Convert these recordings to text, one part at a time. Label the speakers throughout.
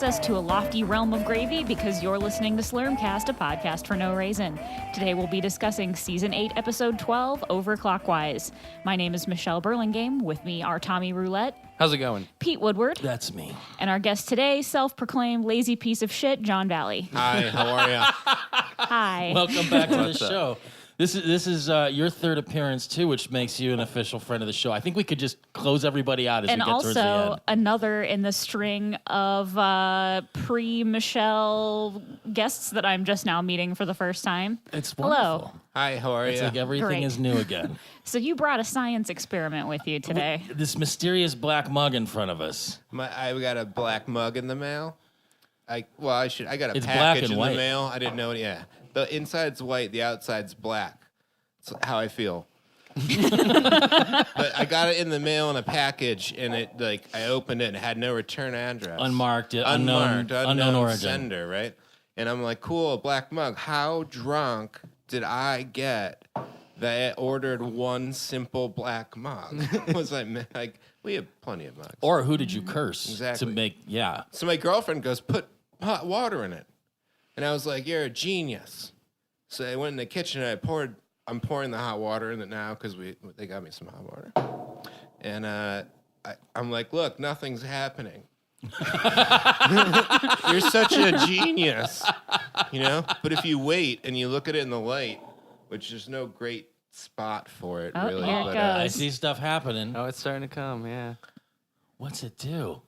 Speaker 1: access to a lofty realm of gravy because you're listening to Slurmcast, a podcast for no reason. Today we'll be discussing Season 8, Episode 12, Overclockwise. My name is Michelle Burlingame. With me are Tommy Roulette.
Speaker 2: How's it going?
Speaker 1: Pete Woodward.
Speaker 3: That's me.
Speaker 1: And our guest today, self-proclaimed lazy piece of shit, John Valley.
Speaker 4: Hi, how are you?
Speaker 1: Hi.
Speaker 3: Welcome back to the show. This is your third appearance, too, which makes you an official friend of the show. I think we could just close everybody out as we get towards the end.
Speaker 1: And also another in the string of pre-Michelle guests that I'm just now meeting for the first time.
Speaker 3: It's wonderful.
Speaker 1: Hello.
Speaker 4: Hi, how are you?
Speaker 3: It's like everything
Speaker 1: Great.
Speaker 3: is new again.
Speaker 1: So you brought a science experiment with you today.
Speaker 3: This mysterious black mug in front of us.
Speaker 4: I got a black mug in the mail. I got a
Speaker 3: It's black
Speaker 4: package
Speaker 3: and
Speaker 4: in
Speaker 3: white.
Speaker 4: the mail. I didn't know it. Yeah. The inside's white, the outside's black. That's how I feel. But I got it in the mail in a package, and I opened it and it had no return address.
Speaker 3: Unmarked,
Speaker 4: unknown
Speaker 3: origin.
Speaker 4: sender, right? And I'm like, cool, a black mug. How drunk did I get that I ordered one simple black mug? Was I like, we have plenty of mugs.
Speaker 3: Or who did you curse
Speaker 4: Exactly.
Speaker 3: to make, yeah.
Speaker 4: So my girlfriend goes, put hot water in it. And I was like, you're a genius. So I went in the kitchen and I'm pouring the hot water in it now because they got me some hot water. And I'm like, look, nothing's happening. You're such a genius, you know? But if you wait and you look at it in the light, which there's no great spot for it,
Speaker 1: Oh,
Speaker 4: really.
Speaker 1: here it
Speaker 4: But,
Speaker 1: goes.
Speaker 3: I see stuff happening.
Speaker 2: Oh, it's starting to come, yeah.
Speaker 3: What's it do?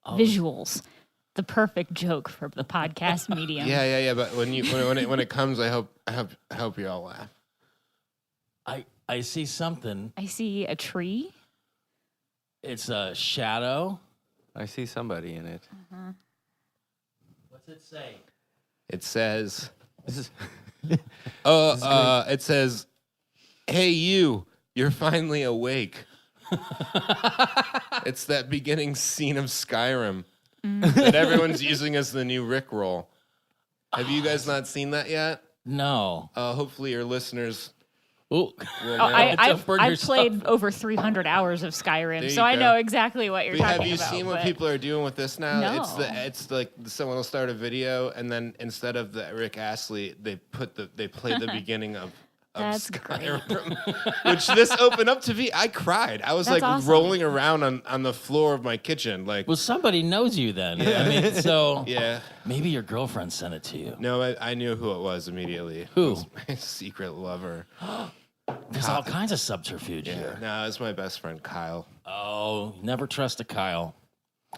Speaker 1: Visuals. The perfect joke for the podcast medium.
Speaker 4: yeah. But when it comes, I hope you all laugh.
Speaker 3: I see something.
Speaker 1: I see a tree.
Speaker 3: It's a shadow.
Speaker 2: I see somebody in it.
Speaker 3: What's it say?
Speaker 4: It says,
Speaker 2: This is
Speaker 4: it says, hey, you're finally awake. It's that beginning scene of Skyrim that everyone's using as the new Rickroll. Have you guys not seen that yet?
Speaker 3: No.
Speaker 4: Hopefully your listeners
Speaker 3: Oh,
Speaker 4: will know.
Speaker 1: I've
Speaker 3: yourself.
Speaker 1: played over 300 hours of Skyrim,
Speaker 4: There
Speaker 1: so
Speaker 4: you
Speaker 1: I
Speaker 4: go.
Speaker 1: know exactly what you're
Speaker 4: But
Speaker 1: talking
Speaker 4: have you
Speaker 1: about.
Speaker 4: seen what
Speaker 1: but-
Speaker 4: people are doing with this now?
Speaker 1: No.
Speaker 4: It's like someone will start a video and then instead of the Rick Astley, they play the beginning of
Speaker 1: That's
Speaker 4: Skyrim, which this opened up to be. I cried. I was
Speaker 1: That's
Speaker 4: like
Speaker 1: awesome.
Speaker 4: rolling around on the floor of my kitchen, like
Speaker 3: well, somebody knows you then. I mean, so
Speaker 4: yeah.
Speaker 3: maybe your girlfriend sent it to you.
Speaker 4: No, I knew who it was immediately.
Speaker 3: Who?
Speaker 4: It was my secret lover.
Speaker 3: There's all kinds of subterfuge
Speaker 4: Yeah,
Speaker 3: here.
Speaker 4: no, it's my best friend Kyle.
Speaker 3: Oh, never trust a Kyle.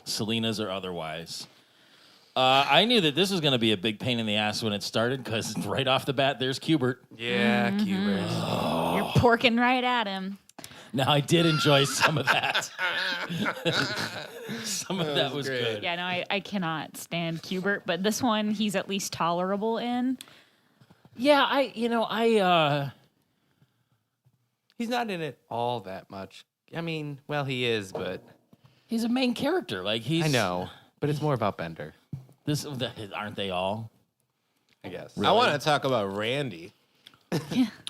Speaker 3: Selena's or otherwise. I knew that this was going to be a big pain in the ass when it started because right off the bat, there's Cubert.
Speaker 2: yeah,
Speaker 1: Mm-hmm.
Speaker 2: Cubers.
Speaker 1: You're porking right at him.
Speaker 3: Now, I did enjoy some of that. Some of that was
Speaker 4: great.
Speaker 3: good.
Speaker 1: Yeah, no, I cannot stand Cubert, but this one he's at least tolerable in.
Speaker 3: Yeah,
Speaker 2: He's not in it all that much. I mean, well, he is, but
Speaker 3: he's a main character. Like he's.
Speaker 2: I know. But it's more about Bender,
Speaker 3: Aren't they all?
Speaker 2: I guess.
Speaker 4: I want to talk about Randy.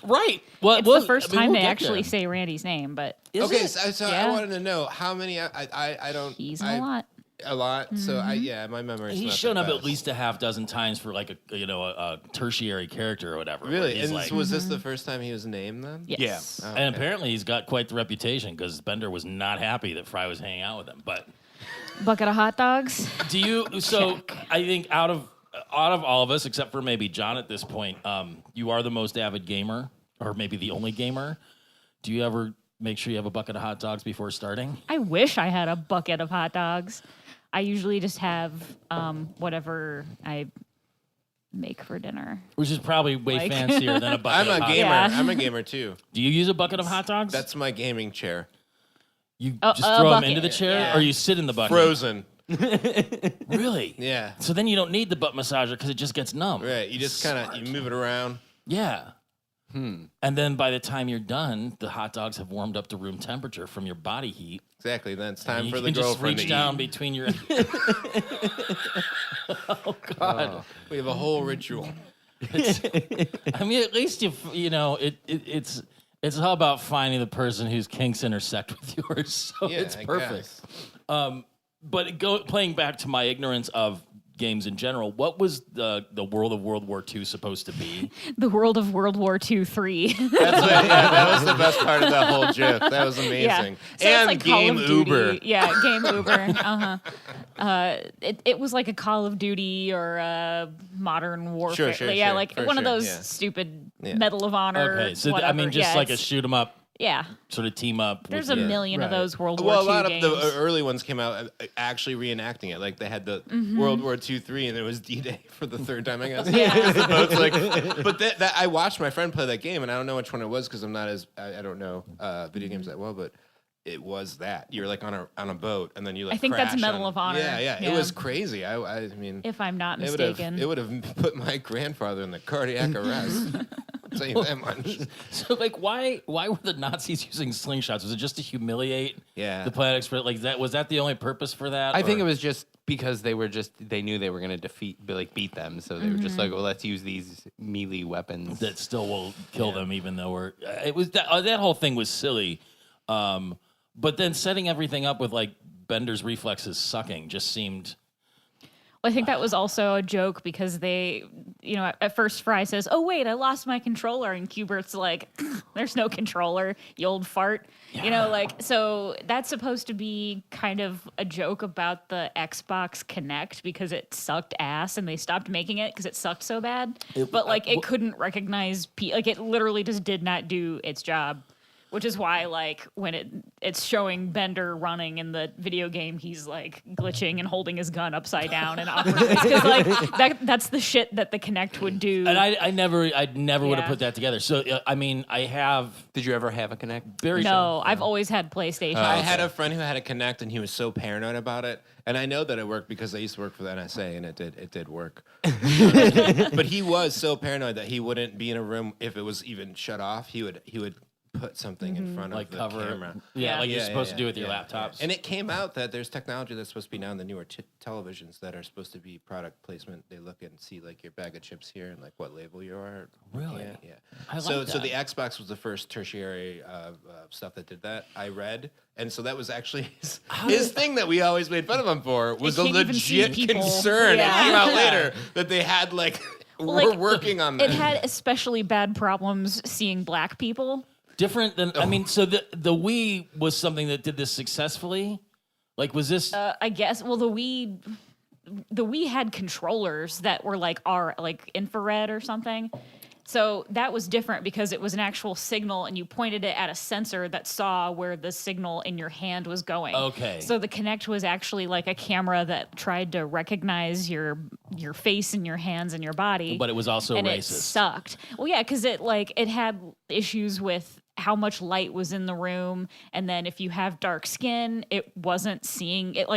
Speaker 3: Right. Well,
Speaker 1: It's the first time they actually say Randy's name, but
Speaker 4: Okay,
Speaker 3: it?
Speaker 4: so
Speaker 1: Yeah.
Speaker 4: I wanted to know how many. I don't.
Speaker 1: he's in
Speaker 4: I-
Speaker 1: a lot.
Speaker 4: A lot. So my memory.
Speaker 3: He's shown up at least a half dozen times for like a tertiary character or whatever. where
Speaker 4: Really?
Speaker 3: he's
Speaker 4: And
Speaker 3: like,
Speaker 4: was this the first time he was named then?
Speaker 1: Yes.
Speaker 4: Oh,
Speaker 3: and apparently he's got quite the reputation because Bender was not happy that Fry was hanging out with him. But
Speaker 1: Bucket of hot dogs.
Speaker 3: do you? So I think out of all of us, except for maybe John at this point, you are the most avid gamer, or maybe the only gamer. Do you ever make sure you have a bucket of hot dogs before starting?
Speaker 1: I wish I had a bucket of hot dogs. I usually just have whatever I make for dinner.
Speaker 3: Which is probably way
Speaker 1: Like-
Speaker 3: fancier than a bucket
Speaker 4: I'm
Speaker 3: of
Speaker 4: a
Speaker 3: hot
Speaker 4: gamer.
Speaker 1: Yeah.
Speaker 4: I'm a gamer too.
Speaker 3: Do you use a bucket of hot dogs?
Speaker 4: That's my gaming chair.
Speaker 3: You
Speaker 1: Oh,
Speaker 3: just
Speaker 1: a
Speaker 3: throw them
Speaker 1: bucket.
Speaker 3: into the chair,
Speaker 1: Yeah.
Speaker 3: or you sit in the bucket?
Speaker 4: Frozen.
Speaker 3: Really?
Speaker 4: Yeah.
Speaker 3: So then you don't need the butt massager because it just gets numb.
Speaker 4: Right. You just kind of move it around.
Speaker 3: Yeah. And then by the time you're done, the hot dogs have warmed up to room temperature from your body heat.
Speaker 4: Exactly. Then it's
Speaker 3: And
Speaker 4: time
Speaker 3: you
Speaker 4: for
Speaker 3: can
Speaker 4: the
Speaker 3: just
Speaker 4: girlfriend
Speaker 3: reach
Speaker 4: to
Speaker 3: down
Speaker 4: eat.
Speaker 3: between your. Oh God!
Speaker 4: We have a whole ritual.
Speaker 3: I mean, at least it's all about finding the person whose kinks intersect with yours. So
Speaker 4: Yeah,
Speaker 3: it's
Speaker 4: I
Speaker 3: perfect.
Speaker 4: guess.
Speaker 3: playing back to my ignorance of games in general, what was the world of World War II supposed to be?
Speaker 1: The world of World War II 3.
Speaker 4: That was the best part of that whole GIF. That was amazing.
Speaker 1: Yeah. So
Speaker 4: And
Speaker 1: it's like
Speaker 4: Game
Speaker 1: Call of Duty.
Speaker 4: Uber.
Speaker 1: Yeah, Game Uber. It was like a Call of Duty or a Modern Warfare.
Speaker 4: Sure,
Speaker 1: yeah,
Speaker 4: sure,
Speaker 1: like
Speaker 4: for
Speaker 1: one of
Speaker 4: sure,
Speaker 1: those
Speaker 4: yeah.
Speaker 1: stupid
Speaker 4: Yeah.
Speaker 1: Medal of Honor.
Speaker 3: Okay, so
Speaker 1: whatever.
Speaker 3: just
Speaker 1: Yeah,
Speaker 3: like a
Speaker 1: it's-
Speaker 3: shoot 'em up,
Speaker 1: Yeah.
Speaker 3: sort of team up.
Speaker 1: There's
Speaker 3: with
Speaker 1: a
Speaker 3: the-
Speaker 1: million of
Speaker 2: right.
Speaker 1: those World War
Speaker 4: Well, a
Speaker 1: II
Speaker 4: lot
Speaker 1: games.
Speaker 4: of the early ones came out actually reenacting it. Like they had the World War II 3, and it was D-Day for the third time, I guess.
Speaker 1: Yeah.
Speaker 4: The boat's like, but that I watched my friend play that game, and I don't know which one it was because I'm not as I don't know video games that well, but it was that you're like on a boat, and then you like.
Speaker 1: I think that's
Speaker 4: crash
Speaker 1: Medal
Speaker 4: on-
Speaker 1: of Honor.
Speaker 4: Yeah, it
Speaker 1: Yeah.
Speaker 4: was crazy. I mean,
Speaker 1: if I'm not
Speaker 4: it
Speaker 1: mistaken.
Speaker 4: would have put my grandfather in the cardiac arrest. I'll tell you that much.
Speaker 3: So, like, why were the Nazis using slingshots? Was it just to humiliate the Planet Express? Like, was that the only purpose for that?
Speaker 2: I think
Speaker 3: or-
Speaker 2: it was just because they knew they were going to beat them, so they were just like, well, let's use these melee weapons.
Speaker 3: that still will kill them, even though it was that whole thing was silly. But then setting everything up with like Bender's reflexes sucking just seemed.
Speaker 1: I think that was also a joke because they, at first Fry says, "Oh wait, I lost my controller," and Kubert's like, "There's no controller, you old fart." So that's supposed to be kind of a joke about the Xbox Kinect because it sucked ass and they stopped making it because it sucked so bad. But it couldn't recognize it literally just did not do its job. Which is why, when it's showing Bender running in the video game, he's glitching and holding his gun upside down and awkwardly. Because that's the shit that the Kinect would do.
Speaker 3: And I never would have
Speaker 1: Yeah.
Speaker 3: put that together. So I have
Speaker 2: Did you ever have a Kinect?
Speaker 1: No, I've always had PlayStation.
Speaker 4: I had a friend who had a Kinect, and he was so paranoid about it. And I know that it worked because I used to work for the NSA, and it did work. But he was so paranoid that he wouldn't be in a room if it was even shut off. He would put something in front
Speaker 3: like
Speaker 4: of the
Speaker 3: cover.
Speaker 4: camera.
Speaker 3: Yeah, like you're
Speaker 4: Yeah,
Speaker 3: supposed
Speaker 4: yeah,
Speaker 3: to do with your
Speaker 4: yeah,
Speaker 3: laptops.
Speaker 4: yeah. And it came out that there's technology that's supposed to be now in the newer televisions that are supposed to be product placement. They look and see your bag of chips here and what label you are.
Speaker 3: Really?
Speaker 4: Yeah.
Speaker 3: I
Speaker 4: So
Speaker 3: like
Speaker 4: so
Speaker 3: that.
Speaker 4: the Xbox was the first tertiary stuff that did that. I read, and so that was actually his thing that we always made fun of him for was a
Speaker 1: can't even see
Speaker 4: legit
Speaker 1: people.
Speaker 4: concern.
Speaker 1: Yeah.
Speaker 4: It came out later that they had we're working on that.
Speaker 1: It had especially bad problems seeing black people.
Speaker 3: Different than so the Wii was something that did this successfully. Was this?
Speaker 1: I guess. Well, the Wii had controllers that were infrared or something. So that was different because it was an actual signal, and you pointed it at a sensor that saw where the signal in your hand was going.
Speaker 3: Okay.
Speaker 1: So the Kinect was actually like a camera that tried to recognize your face and your hands and your body.
Speaker 3: But it was also
Speaker 1: and
Speaker 3: racist.
Speaker 1: it sucked. Well, yeah, because it had issues with how much light was in the room, and then if you have dark skin, it wasn't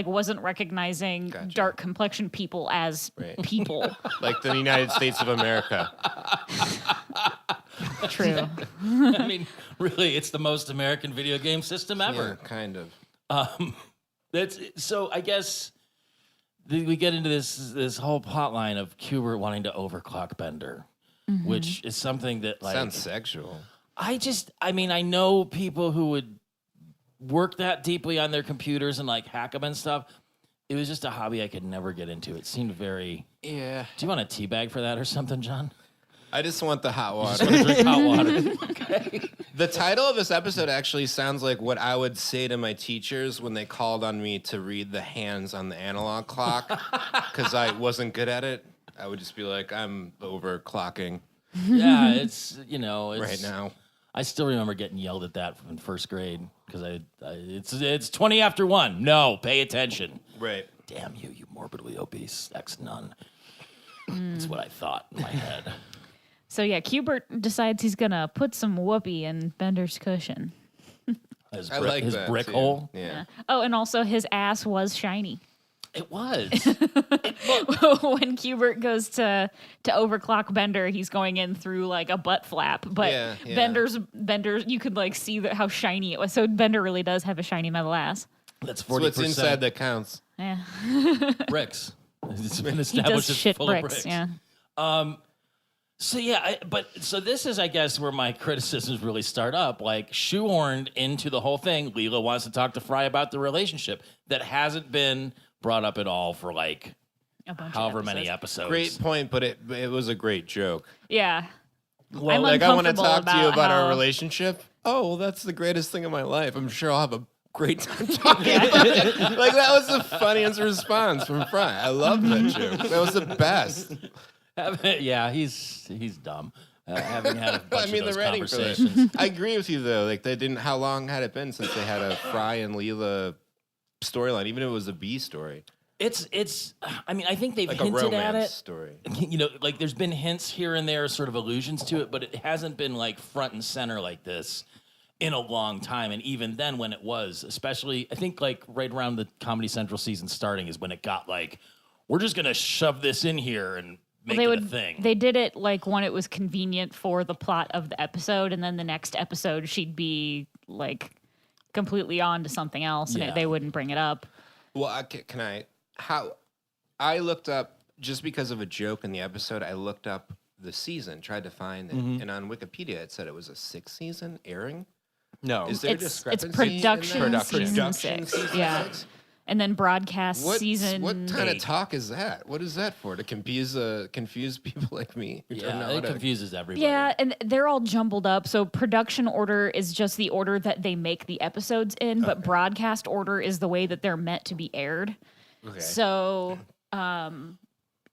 Speaker 1: wasn't recognizing dark complexion people as people.
Speaker 4: Like the United States of America.
Speaker 1: True.
Speaker 3: I mean, really, it's the most American video game system ever.
Speaker 4: Yeah, kind of.
Speaker 3: That's so. I guess we get into this whole plotline of Kubert wanting to overclock Bender, which is something that
Speaker 4: Sounds sexual.
Speaker 3: I know people who would work that deeply on their computers and hack them and stuff. It was just a hobby I could never get into. It seemed very.
Speaker 2: Yeah.
Speaker 3: Do you want a tea bag for that or something, John?
Speaker 4: I just want the hot
Speaker 3: I
Speaker 4: water.
Speaker 3: want to drink hot water. Okay.
Speaker 4: The title of this episode actually sounds like what I would say to my teachers when they called on me to read the hands on the analog clock because I wasn't good at it. I would just be like, I'm overclocking
Speaker 3: Yeah, it's
Speaker 4: right now.
Speaker 3: I still remember getting yelled at that in first grade because it's 20 after 1. No, pay attention.
Speaker 4: Right.
Speaker 3: Damn you, you morbidly obese ex-nun. That's what I thought in my head.
Speaker 1: So yeah, Kubert decides he's gonna put some whoopee in Bender's cushion.
Speaker 3: His
Speaker 4: I like
Speaker 3: his
Speaker 4: that,
Speaker 3: brick
Speaker 4: too.
Speaker 3: hole.
Speaker 4: Yeah.
Speaker 1: Oh, and also his ass was shiny.
Speaker 3: It was.
Speaker 1: When Kubert goes to overclock Bender, he's going in through a butt flap, but
Speaker 4: Yeah, yeah.
Speaker 1: Bender's you could see how shiny it was. So Bender really does have a shiny metal ass.
Speaker 3: That's 40%.
Speaker 4: So what's inside that counts.
Speaker 1: Yeah,
Speaker 3: bricks. It's been
Speaker 1: he
Speaker 3: established
Speaker 1: does
Speaker 3: as
Speaker 1: shit
Speaker 3: full
Speaker 1: bricks.
Speaker 3: of bricks.
Speaker 1: Yeah,
Speaker 3: So yeah, so this is, I guess, where my criticisms really start up. Like shoehorned into the whole thing, Leela wants to talk to Fry about the relationship that hasn't been brought up at all for like
Speaker 1: A bunch of
Speaker 3: however many episodes.
Speaker 4: Great point, but it was a great joke.
Speaker 1: Yeah.
Speaker 4: Well,
Speaker 1: I'm
Speaker 4: like I want to
Speaker 1: uncomfortable
Speaker 4: talk to you about
Speaker 1: how-
Speaker 4: our relationship. Oh, well, that's the greatest thing in my life. I'm sure I'll have a great time talking about it. Like that was the funniest response from Fry. I love that joke. That was the best.
Speaker 3: Yeah, he's dumb. Having had a bunch of those
Speaker 4: the writing for
Speaker 3: conversations.
Speaker 4: that. I agree with you though. Like they didn't. How long had it been since they had a Fry and Leela storyline? Even if it was a B story,
Speaker 3: It's. I mean, I think they've
Speaker 4: like a
Speaker 3: hinted at
Speaker 4: romance
Speaker 3: it.
Speaker 4: story.
Speaker 3: You know, like there's been hints here and there, sort of allusions to it, but it hasn't been like front and center like this in a long time. And even then, when it was, especially, I think like right around the Comedy Central season starting is when it got like, we're just gonna shove this in here and make it a thing.
Speaker 1: They did it like when it was convenient for the plot of the episode, and then the next episode she'd be like completely on to something else, and
Speaker 3: Yeah.
Speaker 1: they wouldn't bring it up.
Speaker 4: Well, can I? How? I looked up just because of a joke in the episode. I looked up the season, tried to find it, and on Wikipedia it said it was a 6th season airing.
Speaker 2: No.
Speaker 4: Is there
Speaker 1: It's
Speaker 4: discrepancy? in
Speaker 1: production
Speaker 4: that?
Speaker 1: season
Speaker 4: Production
Speaker 1: 6.
Speaker 4: season
Speaker 1: Yeah.
Speaker 4: 6?
Speaker 1: And then broadcast
Speaker 4: What
Speaker 1: season
Speaker 4: kind
Speaker 1: 8.
Speaker 4: of talk is that? What is that for? To confuse people like me? who don't know
Speaker 3: Yeah,
Speaker 4: how
Speaker 3: it
Speaker 4: to-
Speaker 3: confuses everybody.
Speaker 1: Yeah, and they're all jumbled up. So production order is just the order that they make the episodes in, but broadcast order is the way that they're meant to be aired.
Speaker 4: Okay.
Speaker 1: So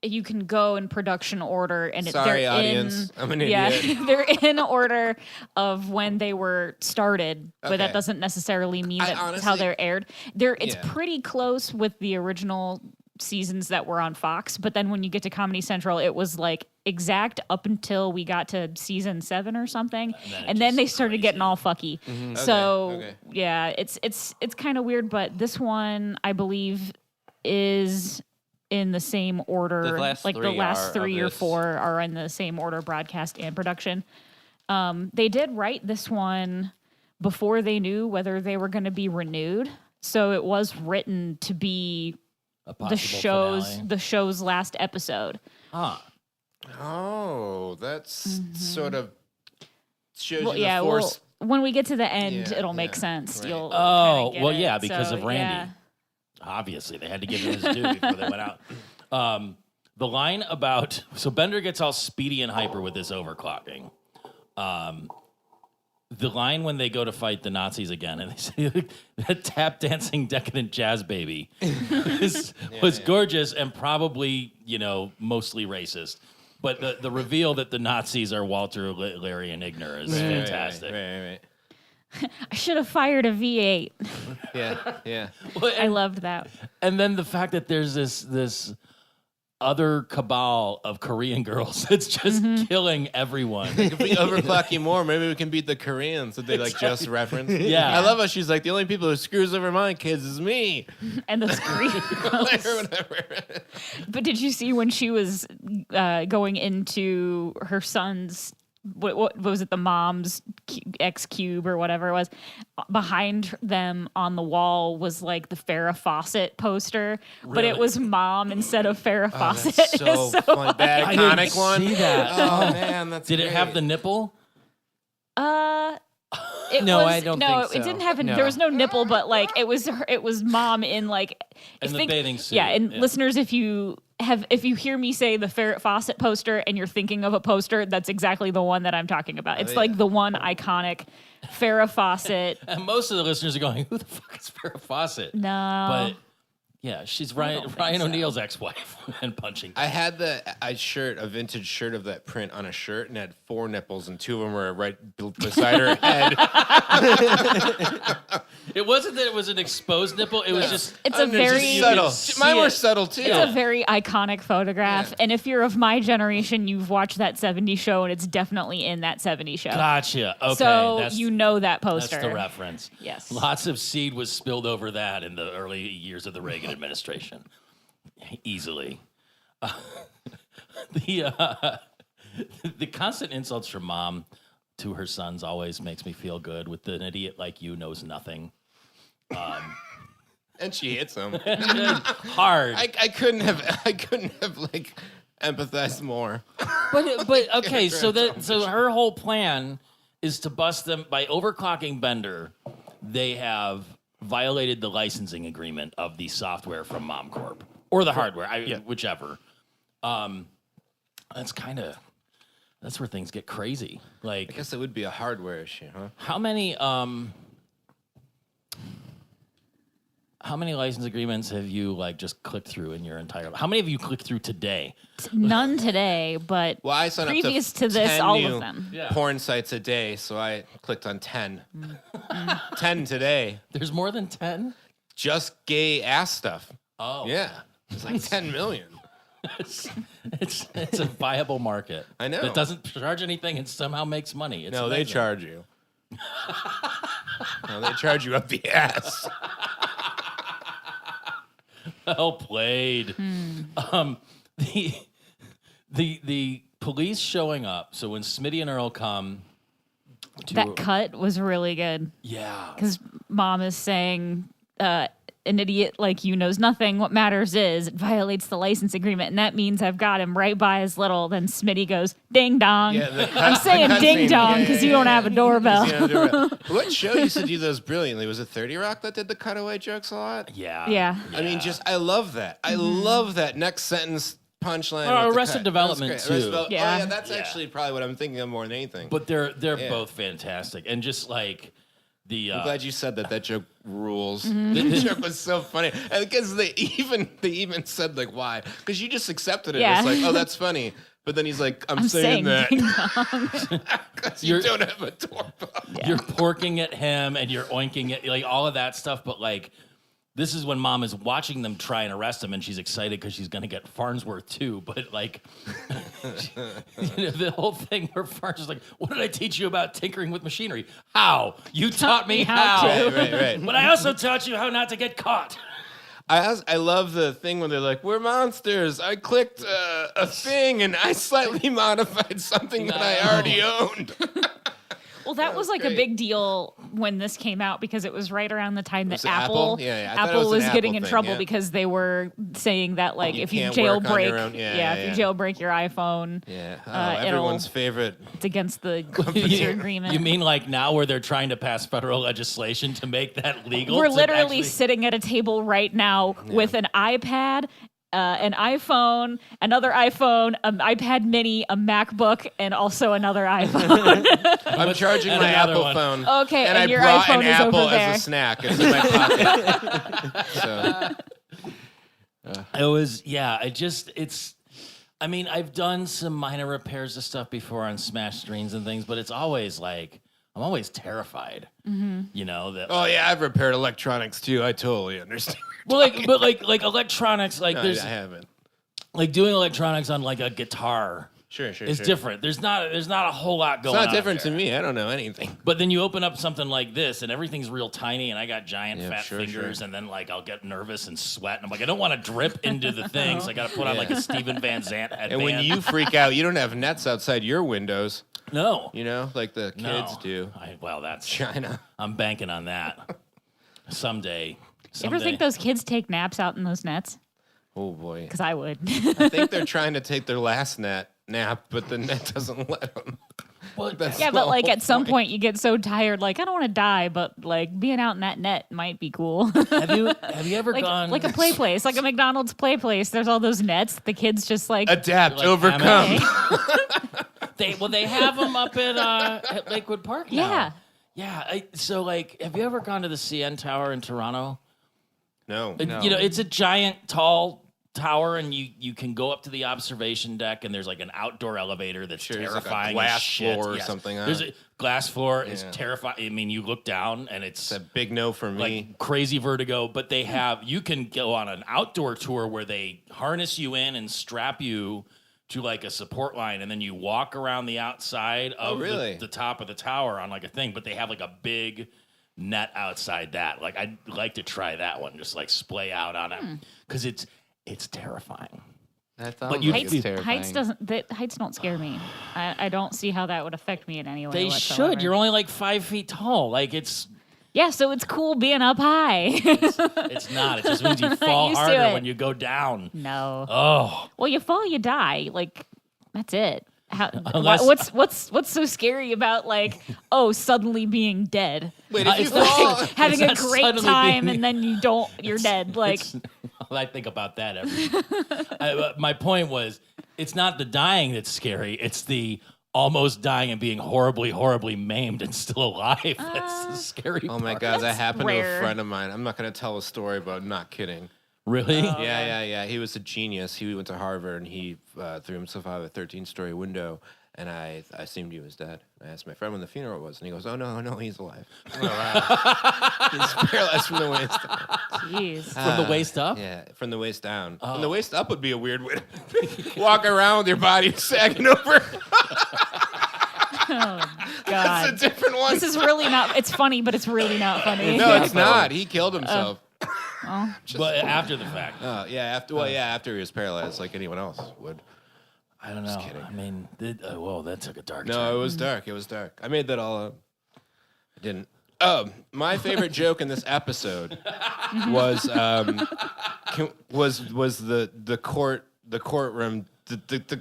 Speaker 1: you can go in production order, and
Speaker 4: Sorry,
Speaker 1: they're
Speaker 4: audience. I'm an
Speaker 1: yeah,
Speaker 4: idiot.
Speaker 1: they're in order of when they were started, but that
Speaker 4: Okay.
Speaker 1: doesn't necessarily mean
Speaker 4: I
Speaker 1: that's how
Speaker 4: honestly-
Speaker 1: they're aired. It's
Speaker 4: Yeah.
Speaker 1: pretty close with the original seasons that were on Fox, but then when you get to Comedy Central, it was like exact up until we got to season 7 or something, and then they started getting all fucky. So
Speaker 4: okay.
Speaker 1: yeah, it's kind of weird, but this one I believe is in the same order.
Speaker 2: The last
Speaker 1: like the
Speaker 2: three
Speaker 1: last
Speaker 2: are
Speaker 1: 3
Speaker 2: of
Speaker 1: or
Speaker 2: this.
Speaker 1: 4 are in the same order, broadcast and production. They did write this one before they knew whether they were going to be renewed, so it was written to be
Speaker 3: A
Speaker 1: the
Speaker 3: possible finale.
Speaker 1: show's last episode.
Speaker 3: Huh.
Speaker 4: Oh, that's sort of shows
Speaker 1: Well,
Speaker 4: you the
Speaker 1: yeah,
Speaker 4: force.
Speaker 1: when we get to the end,
Speaker 4: Yeah,
Speaker 1: it'll make
Speaker 4: yeah,
Speaker 1: sense.
Speaker 4: right.
Speaker 1: You'll
Speaker 3: Oh,
Speaker 1: kinda get
Speaker 3: well,
Speaker 1: it.
Speaker 3: yeah, because
Speaker 1: So,
Speaker 3: of Randy.
Speaker 1: yeah.
Speaker 3: Obviously, they had to give him his due before they went out. The line about so Bender gets all speedy and hyper with this overclocking. The line when they go to fight the Nazis again, and they say that tap dancing decadent jazz baby was gorgeous and probably mostly racist. But the reveal that the Nazis are Walter, Larry, and Igner is fantastic.
Speaker 4: Right.
Speaker 1: I should have fired a V8.
Speaker 4: Yeah.
Speaker 3: Well,
Speaker 1: I loved that.
Speaker 3: And then the fact that there's this other cabal of Korean girls that's just killing everyone.
Speaker 4: If we overclock you more, maybe we can beat the Koreans that they just reference.
Speaker 3: Yeah.
Speaker 4: I love how she's like, the only people who screws over my kids is me.
Speaker 1: And the screen.
Speaker 4: Or whatever.
Speaker 1: But did you see when she was going into her son's, what was it, the mom's X cube or whatever it was? Behind them on the wall was like the Farrah Fawcett poster, but it
Speaker 3: Really?
Speaker 1: was mom instead of Farrah Fawcett.
Speaker 4: That's
Speaker 1: It was
Speaker 4: so fun. That
Speaker 3: I didn't
Speaker 4: iconic one.
Speaker 3: see that.
Speaker 4: Oh man, that's
Speaker 3: Did it have
Speaker 4: great.
Speaker 3: the nipple?
Speaker 1: It
Speaker 2: No,
Speaker 1: was,
Speaker 2: I don't
Speaker 1: no,
Speaker 2: think
Speaker 1: it didn't
Speaker 2: so.
Speaker 1: have.
Speaker 2: No.
Speaker 1: There was no nipple, but like it was mom in like
Speaker 3: In the
Speaker 1: think-
Speaker 3: bathing suit,
Speaker 1: Yeah, and
Speaker 3: yeah.
Speaker 1: listeners, if you hear me say the Farrah Fawcett poster and you're thinking of a poster, that's exactly the one that I'm talking about. It's like the one iconic Farrah Fawcett.
Speaker 3: And most of the listeners are going, "Who the fuck is Farrah Fawcett?"
Speaker 1: No,
Speaker 3: But yeah, she's Ryan
Speaker 1: so.
Speaker 3: O'Neal's ex-wife and punching.
Speaker 4: I had a vintage shirt of that print on a shirt and had 4 nipples and 2 of them were right beside her head.
Speaker 3: It wasn't that it was an exposed nipple. It was just
Speaker 1: it's a very
Speaker 4: subtle.
Speaker 3: see
Speaker 4: Mine were
Speaker 3: it.
Speaker 4: subtle too.
Speaker 1: It's a very iconic photograph,
Speaker 4: Yeah.
Speaker 1: and if you're of my generation, you've watched that '70s show, and it's definitely in that '70s show.
Speaker 3: gotcha. Okay,
Speaker 1: So
Speaker 3: that's,
Speaker 1: you know that
Speaker 3: that's
Speaker 1: poster.
Speaker 3: the reference.
Speaker 1: Yes.
Speaker 3: Lots of seed was spilled over that in the early years of the Reagan administration. Easily. The constant insults from mom to her sons always makes me feel good. With an idiot like you knows nothing.
Speaker 4: And she hits him.
Speaker 3: Hard.
Speaker 4: I couldn't have like empathize more.
Speaker 3: But okay, so her whole plan is to bust them by overclocking Bender. They have violated the licensing agreement of the software from Mom Corp or the hardware, whichever. That's where things get crazy. Like,
Speaker 4: I guess it would be a hardware issue, huh?
Speaker 3: How many license agreements have you like just clicked through in your entire? How many have you clicked through today?
Speaker 1: None today, but
Speaker 4: Well, I signed
Speaker 1: previous
Speaker 4: up
Speaker 1: to this,
Speaker 4: 10
Speaker 1: all
Speaker 4: new
Speaker 1: of them.
Speaker 3: Yeah.
Speaker 4: porn sites a day, so I clicked on 10. 10 today.
Speaker 3: There's more than 10?
Speaker 4: Just gay ass stuff.
Speaker 3: Oh.
Speaker 4: Yeah. It's like 10 million.
Speaker 3: It's a viable market.
Speaker 4: I know.
Speaker 3: That doesn't charge anything and somehow makes money. It's
Speaker 4: No, they
Speaker 3: amazing.
Speaker 4: charge you. No, they charge you up the ass.
Speaker 3: Well played. The police showing up. So when Smitty and Earl come,
Speaker 1: That cut was really good
Speaker 3: yeah,
Speaker 1: because Mom is saying, an idiot like you knows nothing. What matters is it violates the license agreement, and that means I've got him right by his little. Then Smitty goes, ding dong.
Speaker 4: Yeah,
Speaker 1: I'm saying ding dong because you don't have a doorbell.
Speaker 4: What show used to do those brilliantly? Was it 30 Rock that did the cutaway jokes a lot?
Speaker 3: yeah,
Speaker 1: Yeah.
Speaker 4: I mean, I love that. I love that next sentence punchline.
Speaker 3: Oh,
Speaker 4: with the
Speaker 3: Arrested
Speaker 4: cut.
Speaker 3: Development,
Speaker 4: That's
Speaker 3: too.
Speaker 4: great. Oh,
Speaker 1: Yeah.
Speaker 4: yeah, that's actually probably what I'm thinking of more than anything.
Speaker 3: But they're
Speaker 4: Yeah.
Speaker 3: both fantastic, and just like the.
Speaker 4: I'm glad you said that. That joke rules. The joke was so funny, and because they even said like why? Because you just accepted it.
Speaker 1: Yeah.
Speaker 4: It's like, oh, that's funny. But then he's like, I'm saying that
Speaker 1: ding dong.
Speaker 4: because you don't have a doorbell.
Speaker 3: You're porking at him and you're oinking at like all of that stuff, but like this is when Mom is watching them try and arrest him, and she's excited because she's going to get Farnsworth too. But like, the whole thing where Farns is like, "What did I teach you about tinkering with machinery? How? You taught me how.
Speaker 4: Right.
Speaker 3: But I also taught you how not to get caught."
Speaker 4: I love the thing when they're like, we're monsters. I clicked a thing and I slightly modified something that I already owned.
Speaker 1: Well, that was like
Speaker 4: great.
Speaker 1: a big deal when this came out because it was right around the time that
Speaker 4: Was it Apple?
Speaker 1: Apple
Speaker 4: Yeah, I thought it
Speaker 1: Apple
Speaker 4: was an
Speaker 1: was getting
Speaker 4: Apple
Speaker 1: in
Speaker 4: thing,
Speaker 1: trouble
Speaker 4: yeah.
Speaker 1: because they were saying that like
Speaker 4: You
Speaker 1: if you
Speaker 4: can't work on
Speaker 1: jailbreak,
Speaker 4: your own- yeah,
Speaker 1: if you jailbreak your iPhone,
Speaker 4: Yeah. Oh,
Speaker 1: it'll-
Speaker 4: everyone's favorite.
Speaker 1: it's against the user agreement.
Speaker 3: You mean like now where they're trying to pass federal legislation to make that legal?
Speaker 1: We're
Speaker 3: to
Speaker 1: literally
Speaker 3: actually-
Speaker 1: sitting at a table right now with an iPad, an iPhone, another iPhone, an iPad Mini, a MacBook, and also another iPhone.
Speaker 4: I'm charging
Speaker 3: and
Speaker 4: my
Speaker 3: another
Speaker 4: Apple
Speaker 3: one.
Speaker 4: phone.
Speaker 1: Okay,
Speaker 4: and I
Speaker 1: and your
Speaker 4: brought
Speaker 1: iPhone
Speaker 4: an
Speaker 1: is over
Speaker 4: apple
Speaker 1: there.
Speaker 4: as a snack. It's in my pocket. So
Speaker 3: It was, I mean, I've done some minor repairs to stuff before on smashed screens and things, but it's always like, I'm always terrified, you know, that.
Speaker 4: oh yeah, I've repaired electronics too. I totally understand.
Speaker 3: Well, like electronics, like
Speaker 4: No,
Speaker 3: there's
Speaker 4: I haven't.
Speaker 3: like doing electronics on like a guitar
Speaker 4: Sure.
Speaker 3: is different. There's not a whole lot going
Speaker 4: It's
Speaker 3: on.
Speaker 4: not different
Speaker 3: there.
Speaker 4: to me. I don't know anything.
Speaker 3: But then you open up something like this, and everything's real tiny, and I got giant
Speaker 4: Yeah,
Speaker 3: fat
Speaker 4: sure,
Speaker 3: fingers,
Speaker 4: sure.
Speaker 3: and then like I'll get nervous and sweat, and I'm like, I don't want to drip into the things. I got to put on like a Steven Van Zandt headband.
Speaker 4: And when you freak out, you don't have nets outside your windows.
Speaker 3: no,
Speaker 4: You know, like the kids do.
Speaker 3: That's
Speaker 4: China.
Speaker 3: I'm banking on that. Someday.
Speaker 1: You ever think those kids take naps out in those nets?
Speaker 4: Oh boy.
Speaker 1: Because I would.
Speaker 4: I think they're trying to take their last nap, but the net doesn't let them.
Speaker 3: Well,
Speaker 1: Yeah, but like at some point you get so tired, like I don't want to die, but like being out in that net might be cool.
Speaker 3: have you ever gone
Speaker 1: like a play place, like a McDonald's play place. There's all those nets. The kids just like
Speaker 4: Adapt,
Speaker 3: Like
Speaker 4: overcome.
Speaker 3: They have them up at Lakewood Park now.
Speaker 1: Yeah.
Speaker 3: So like, have you ever gone to the CN Tower in Toronto?
Speaker 4: No.
Speaker 3: You know, it's a giant, tall tower, and you can go up to the observation deck, and there's like an outdoor elevator that's
Speaker 4: Sure, there's like a
Speaker 3: terrifying.
Speaker 4: glass
Speaker 3: as shit.
Speaker 4: floor or
Speaker 3: Yes.
Speaker 4: something, huh?
Speaker 3: There's a glass floor. It's
Speaker 4: Yeah.
Speaker 3: terrifying. I mean, you look down, and it's
Speaker 4: It's a big no for me.
Speaker 3: like crazy vertigo. But they have you can go on an outdoor tour where they harness you in and strap you to like a support line, and then you walk around the outside of
Speaker 4: really?
Speaker 3: the top of the tower on like a thing. But they have like a big net outside that. Like I'd like to try that one, just like splay out on it because it's terrifying.
Speaker 2: That
Speaker 3: But you-
Speaker 2: sounds
Speaker 1: heights,
Speaker 2: terrifying.
Speaker 1: heights don't scare me. I don't see how that would affect me in any way.
Speaker 3: They
Speaker 1: whatsoever.
Speaker 3: should. You're only like 5 feet tall. Like it's
Speaker 1: Yeah, so it's cool being up high.
Speaker 3: It's not. It just means you fall
Speaker 1: Used to
Speaker 3: harder
Speaker 1: it.
Speaker 3: when you go down.
Speaker 1: No.
Speaker 3: Oh.
Speaker 1: Well, you fall, you die. Like, that's it.
Speaker 3: Unless-
Speaker 1: What's so scary about suddenly being dead?
Speaker 4: Wait, if you
Speaker 3: It's not-
Speaker 4: fall,
Speaker 1: Having a
Speaker 3: not
Speaker 1: great
Speaker 3: suddenly
Speaker 1: time
Speaker 3: being-
Speaker 1: and then you're dead. Like,
Speaker 3: I think about that my point was, it's not the dying that's scary. It's the almost dying and being horribly, horribly maimed and still alive. That's the scary
Speaker 4: oh my
Speaker 3: part.
Speaker 4: God, that happened to
Speaker 1: rare.
Speaker 4: a friend of mine. I'm not going to tell a story, but I'm not kidding.
Speaker 3: Really?
Speaker 4: Yeah. He was a genius. He went to Harvard and he threw himself out of a 13-story window. And I assumed he was dead. I asked my friend when the funeral was, and he goes, "Oh no, he's alive. Oh, wow. He's paralyzed from the waist down."
Speaker 1: jeez.
Speaker 3: From the waist up?
Speaker 4: Yeah, from the waist down. From the waist up would be a weird way to walk around with your body sagging over.
Speaker 1: Oh,
Speaker 4: That's
Speaker 1: God.
Speaker 4: a different one.
Speaker 1: This is really not, it's funny, but it's really not funny.
Speaker 4: no, it's not. He killed himself.
Speaker 3: But after the fact.
Speaker 4: After he was paralyzed, like anyone else would.
Speaker 3: I don't know.
Speaker 4: kidding.
Speaker 3: I mean, whoa, that took a dark
Speaker 4: No,
Speaker 3: turn.
Speaker 4: it was dark. It was dark. I made that all up. I didn't. My favorite joke in this episode was the courtroom the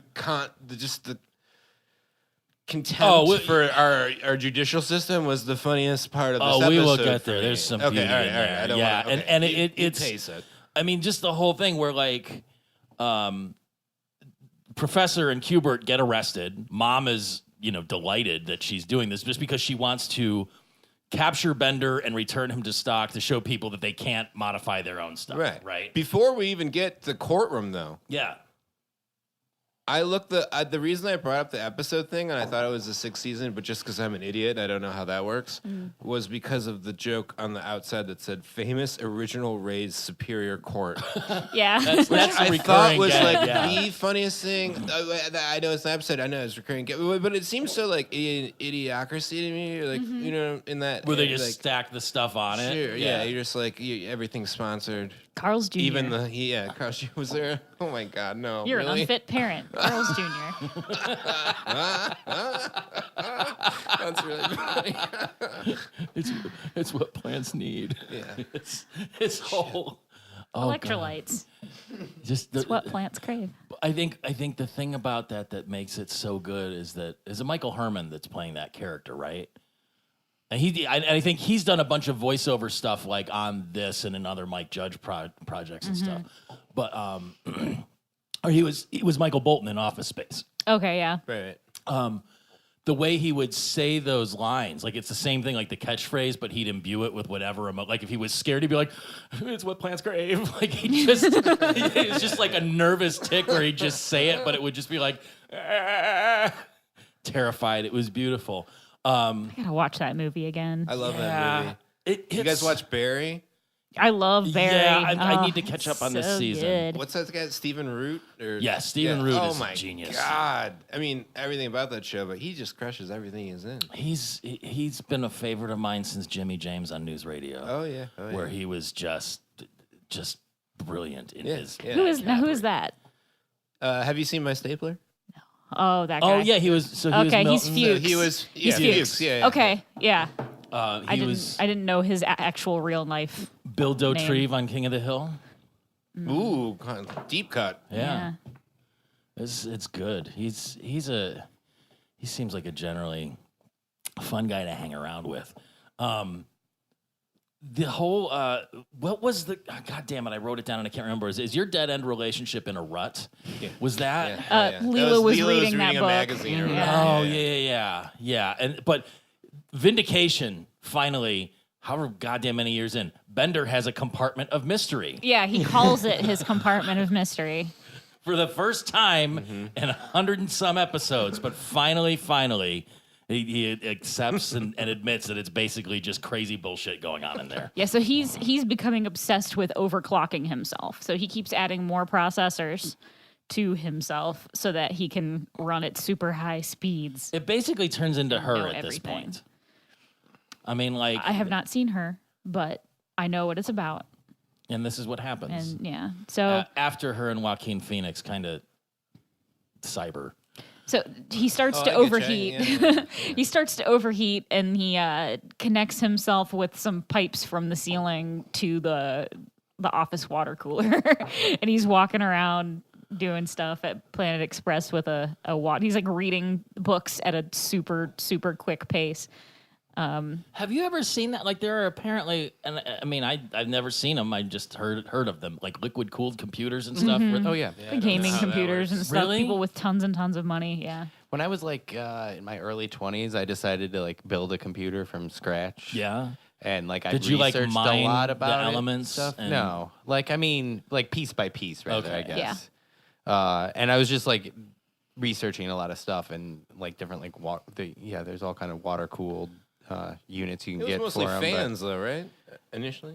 Speaker 4: contempt for our judicial system was the funniest part of this episode.
Speaker 3: We will get
Speaker 4: for
Speaker 3: there.
Speaker 4: me.
Speaker 3: There's some
Speaker 4: okay,
Speaker 3: beauty
Speaker 4: all right,
Speaker 3: in
Speaker 4: all right.
Speaker 3: there.
Speaker 4: I don't
Speaker 3: Yeah,
Speaker 4: wanna, okay.
Speaker 3: and
Speaker 4: You
Speaker 3: it's
Speaker 4: pace it.
Speaker 3: I mean, just the whole thing where Professor and Hubert get arrested. Mom is, delighted that she's doing this just because she wants to capture Bender and return him to stock to show people that they can't modify their own stuff. Right.
Speaker 4: Before we even get to the courtroom, though,
Speaker 3: Yeah.
Speaker 4: I looked the reason I brought up the episode thing, and I thought it was the 6th season, but just because I'm an idiot, I don't know how that works, was because of the joke on the outside that said "famous original Ray's Superior Court,"
Speaker 1: Yeah.
Speaker 3: That's
Speaker 4: I
Speaker 3: a
Speaker 4: thought
Speaker 3: recurring
Speaker 4: was
Speaker 3: gag,
Speaker 4: the funniest thing. I know it's an episode, I know it's recurring, but it seems so like idiocracy to me, like in that
Speaker 3: where they just
Speaker 4: like,
Speaker 3: stack the stuff on it.
Speaker 4: sure, yeah, you're just like everything's sponsored.
Speaker 1: Carl's Jr.
Speaker 4: Even Carl Jr. was there. Oh my God, no!
Speaker 1: You're
Speaker 4: really?
Speaker 1: an unfit parent. Carl's Jr.
Speaker 4: That's really funny.
Speaker 3: It's what plants need.
Speaker 4: Yeah.
Speaker 3: It's whole.
Speaker 1: Electrolytes.
Speaker 3: Just
Speaker 1: It's what plants crave.
Speaker 3: I think the thing about that makes it so good is that is it Michael Herman that's playing that character, right? And I think he's done a bunch of voiceover stuff like on this and in other Mike Judge projects and stuff. But or he was Michael Bolton in Office Space.
Speaker 1: Okay, yeah.
Speaker 4: Right.
Speaker 3: The way he would say those lines, like it's the same thing, like the catchphrase, but he'd imbue it with whatever. Like if he was scared, he'd be like, "It's what plants crave." Like it's just like a nervous tick where he'd just say it, but it would just be like, terrified. It was beautiful.
Speaker 1: I gotta watch that movie again.
Speaker 4: I love that movie. You guys watch Barry?
Speaker 1: I love Barry.
Speaker 3: Yeah, I
Speaker 1: Oh,
Speaker 3: need to catch up on this
Speaker 1: so
Speaker 3: season.
Speaker 1: good.
Speaker 4: What's that guy? Stephen Root?
Speaker 3: Yeah, Stephen Root
Speaker 4: oh
Speaker 3: is
Speaker 4: my
Speaker 3: genius.
Speaker 4: God. I mean, everything about that show, but he just crushes everything he's in.
Speaker 3: He's been a favorite of mine since Jimmy James on News Radio.
Speaker 4: Oh yeah.
Speaker 3: Where he was just brilliant in his.
Speaker 4: Yeah.
Speaker 1: Who is that?
Speaker 4: Have you seen My Stapler?
Speaker 1: Oh, that guy.
Speaker 3: Oh yeah, he was. So he
Speaker 1: Okay,
Speaker 3: was
Speaker 1: he's
Speaker 3: Milton.
Speaker 1: Fuchs.
Speaker 4: He's
Speaker 1: Fuchs.
Speaker 4: Yeah.
Speaker 1: Okay, yeah.
Speaker 3: He was
Speaker 1: I didn't know his actual real life.
Speaker 3: Bill Dauterive on King of the Hill.
Speaker 4: Ooh, deep cut.
Speaker 3: Yeah. It's good. He seems like a generally fun guy to hang around with. The whole what was the God damn it, I wrote it down and I can't remember. Is your dead end relationship in a rut?
Speaker 4: Yeah.
Speaker 3: Was that?
Speaker 4: Yeah.
Speaker 1: Leela was
Speaker 4: Leela
Speaker 1: reading that
Speaker 4: a
Speaker 1: book.
Speaker 4: magazine. Or
Speaker 1: Yeah.
Speaker 4: whatever.
Speaker 3: Oh yeah. But Vindication, finally, however goddamn many years in, Bender has a compartment of mystery.
Speaker 1: Yeah, he calls it his compartment of mystery.
Speaker 3: For the first time in 100 and some episodes, but finally, he accepts and admits that it's basically just crazy bullshit going on in there.
Speaker 1: Yeah, so he's becoming obsessed with overclocking himself. So he keeps adding more processors to himself so that he can run at super high speeds.
Speaker 3: It basically turns into her
Speaker 1: Know
Speaker 3: at this
Speaker 1: everything.
Speaker 3: point. I mean, like...
Speaker 1: I have not seen her, but I know what it's about.
Speaker 3: And this is what happens.
Speaker 1: And yeah, so...
Speaker 3: After her and Joaquin Phoenix kind of cyber.
Speaker 1: So he starts to
Speaker 4: I get you.
Speaker 1: overheat.
Speaker 4: Yeah.
Speaker 1: He starts to overheat, and he connects himself with some pipes from the ceiling to the office water cooler, and he's walking around doing stuff at Planet Express with a water. He's like reading books at a super quick pace.
Speaker 3: Have you ever seen that? Like, there are apparently, and I mean, I've never seen them. I just heard of them, like liquid cooled computers and stuff.
Speaker 2: Oh yeah.
Speaker 1: The gaming computers and stuff.
Speaker 3: Really?
Speaker 1: People with tons and tons of money. Yeah.
Speaker 2: When I was like in my early 20s, I decided to like build a computer from scratch.
Speaker 3: Yeah.
Speaker 2: And like I
Speaker 3: Did you like
Speaker 2: researched
Speaker 3: mine
Speaker 2: a lot
Speaker 3: the
Speaker 2: about it and
Speaker 3: elements
Speaker 2: stuff.
Speaker 3: and-
Speaker 2: No, like I mean, like piece by piece, rather.
Speaker 3: Okay.
Speaker 2: I guess. And I was just like researching a lot of stuff and like different like there's all kind of water cooled units you can
Speaker 4: It
Speaker 2: get
Speaker 4: was mostly
Speaker 2: for 'em, but-
Speaker 4: fans, though, right? Initially.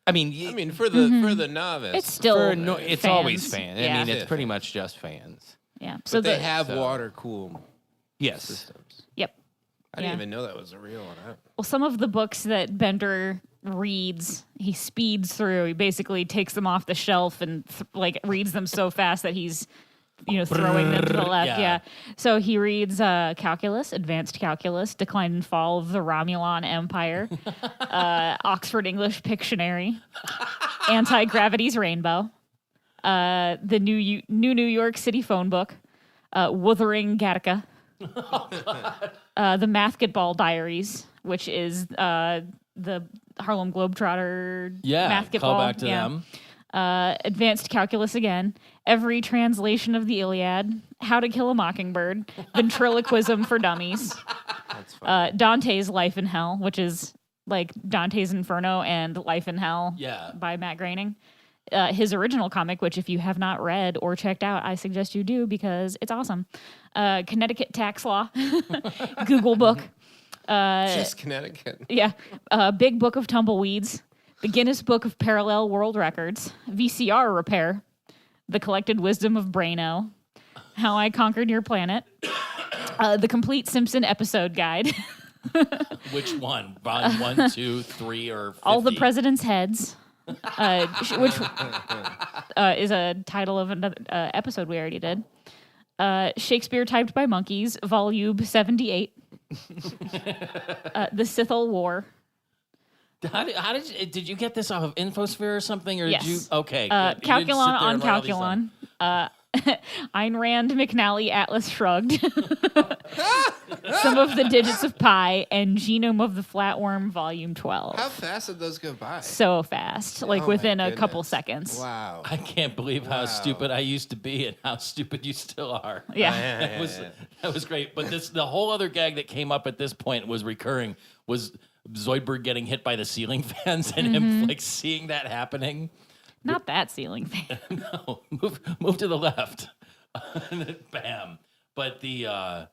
Speaker 2: I mean,
Speaker 4: I mean, for the novice,
Speaker 1: It's still
Speaker 2: it's
Speaker 1: fans.
Speaker 2: always fans.
Speaker 1: Yeah.
Speaker 2: I mean, it's
Speaker 4: Yeah.
Speaker 2: pretty much just fans.
Speaker 1: Yeah.
Speaker 4: so they
Speaker 1: the-
Speaker 4: have water cooled
Speaker 2: Yes.
Speaker 4: systems.
Speaker 1: Yep.
Speaker 4: I didn't even know that was a real one.
Speaker 1: Well, some of the books that Bender reads, he speeds through. He basically takes them off the shelf and like reads them so fast that he's, throwing them to the left.
Speaker 3: Yeah.
Speaker 1: Yeah. So he reads calculus, advanced calculus, decline and fall of the Romulan Empire, Oxford English Pictionary, Anti-Gravity's Rainbow, the new New York City phone book, Wuthering Gattaca, the Mathgetball Diaries, which is the Harlem Globetrotter
Speaker 3: Yeah.
Speaker 1: Mathgetball.
Speaker 3: Call back to
Speaker 1: yeah.
Speaker 3: them.
Speaker 1: Advanced Calculus again, every translation of the Iliad, How to Kill a Mockingbird, Ventriloquism for Dummies,
Speaker 4: That's fun.
Speaker 1: Dante's Life in Hell, which is like Dante's Inferno and Life in Hell
Speaker 3: Yeah.
Speaker 1: by Matt Groening. His original comic, which if you have not read or checked out, I suggest you do because it's awesome. Connecticut Tax Law, Google Book.
Speaker 4: Just Connecticut.
Speaker 1: Yeah. Big Book of Tumbleweeds, the Guinness Book of Parallel World Records, VCR Repair, The Collected Wisdom of Braino, How I Conquered Your Planet, The Complete Simpson Episode Guide,
Speaker 3: Which one? Volume 1, 2, 3, or 50?
Speaker 1: All the President's Heads, which is a title of another episode we already did. Shakespeare Typed by Monkeys, Volume 78, The Scythal War.
Speaker 3: How did you get this off of Infosphere or something? Or
Speaker 1: Yes.
Speaker 3: did you? Okay. good. You didn't sit
Speaker 1: Calculon
Speaker 3: there
Speaker 1: on
Speaker 3: and write all these down.
Speaker 1: Calculon. Ayn Rand, McNally, Atlas Shrugged. Some of the Digits of Pi and Genome of the Flatworm, Volume 12.
Speaker 4: How fast did those go by?
Speaker 1: So fast, like
Speaker 4: Oh my
Speaker 1: within a couple
Speaker 4: goodness.
Speaker 1: seconds.
Speaker 4: Wow.
Speaker 3: I can't believe how
Speaker 4: Wow.
Speaker 3: stupid I used to be and how stupid you still are.
Speaker 1: Yeah.
Speaker 3: That was great. But the whole other gag that came up at this point was recurring was Zoidberg getting hit by the ceiling fans and him like seeing that happening.
Speaker 1: Not that ceiling fan.
Speaker 3: No, move to the left. And then bam. But the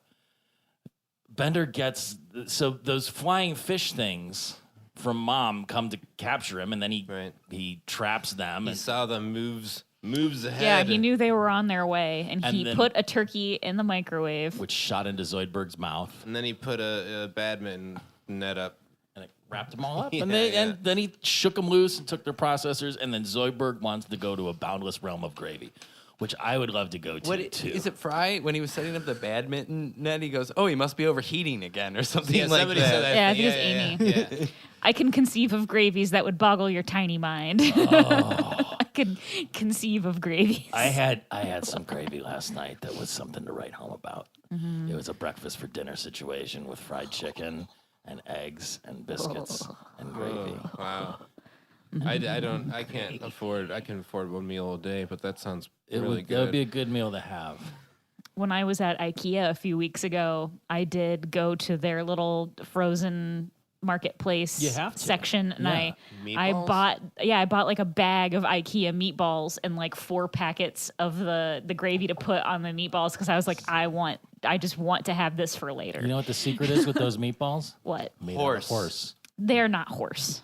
Speaker 3: Bender gets so those flying fish things from Mom come to capture him, and then he traps them.
Speaker 4: He
Speaker 3: And
Speaker 4: saw them moves ahead.
Speaker 1: Yeah, he knew they were on their way, and he
Speaker 3: then-
Speaker 1: put a turkey in the microwave.
Speaker 3: which shot into Zoidberg's mouth,
Speaker 4: And then he put a badminton net up.
Speaker 3: and it wrapped them all up.
Speaker 4: Yeah,
Speaker 3: and then he shook them loose and took their processors. And then Zoidberg wants to go to a boundless realm of gravy, which I would love to go to too.
Speaker 2: Is it Fry when he was setting up the badminton net? He goes, "Oh, he must be overheating again," or something
Speaker 4: Yeah,
Speaker 2: like
Speaker 4: somebody
Speaker 2: that.
Speaker 4: said that.
Speaker 1: Yeah, I think it was Amy.
Speaker 4: Yeah.
Speaker 1: I can conceive of gravies that would boggle your tiny mind.
Speaker 3: Oh.
Speaker 1: I could conceive of gravies.
Speaker 3: I had some gravy last night that was something to write home about. It was a breakfast for dinner situation with fried chicken and eggs and biscuits and gravy.
Speaker 4: Wow. I can't afford. I can afford one meal a day, but that sounds really
Speaker 3: That would
Speaker 4: good.
Speaker 3: be a good meal to have.
Speaker 1: When I was at IKEA a few weeks ago, I did go to their little frozen marketplace
Speaker 3: You have to.
Speaker 1: section, and
Speaker 3: Yeah.
Speaker 1: I
Speaker 4: Meatballs?
Speaker 1: bought like a bag of IKEA meatballs and like 4 packets of the gravy to put on the meatballs because I was like, I just want to have this for later.
Speaker 3: You know what the secret is with those meatballs?
Speaker 1: What?
Speaker 3: Made out of
Speaker 2: Horse.
Speaker 3: horse.
Speaker 1: They're not horse.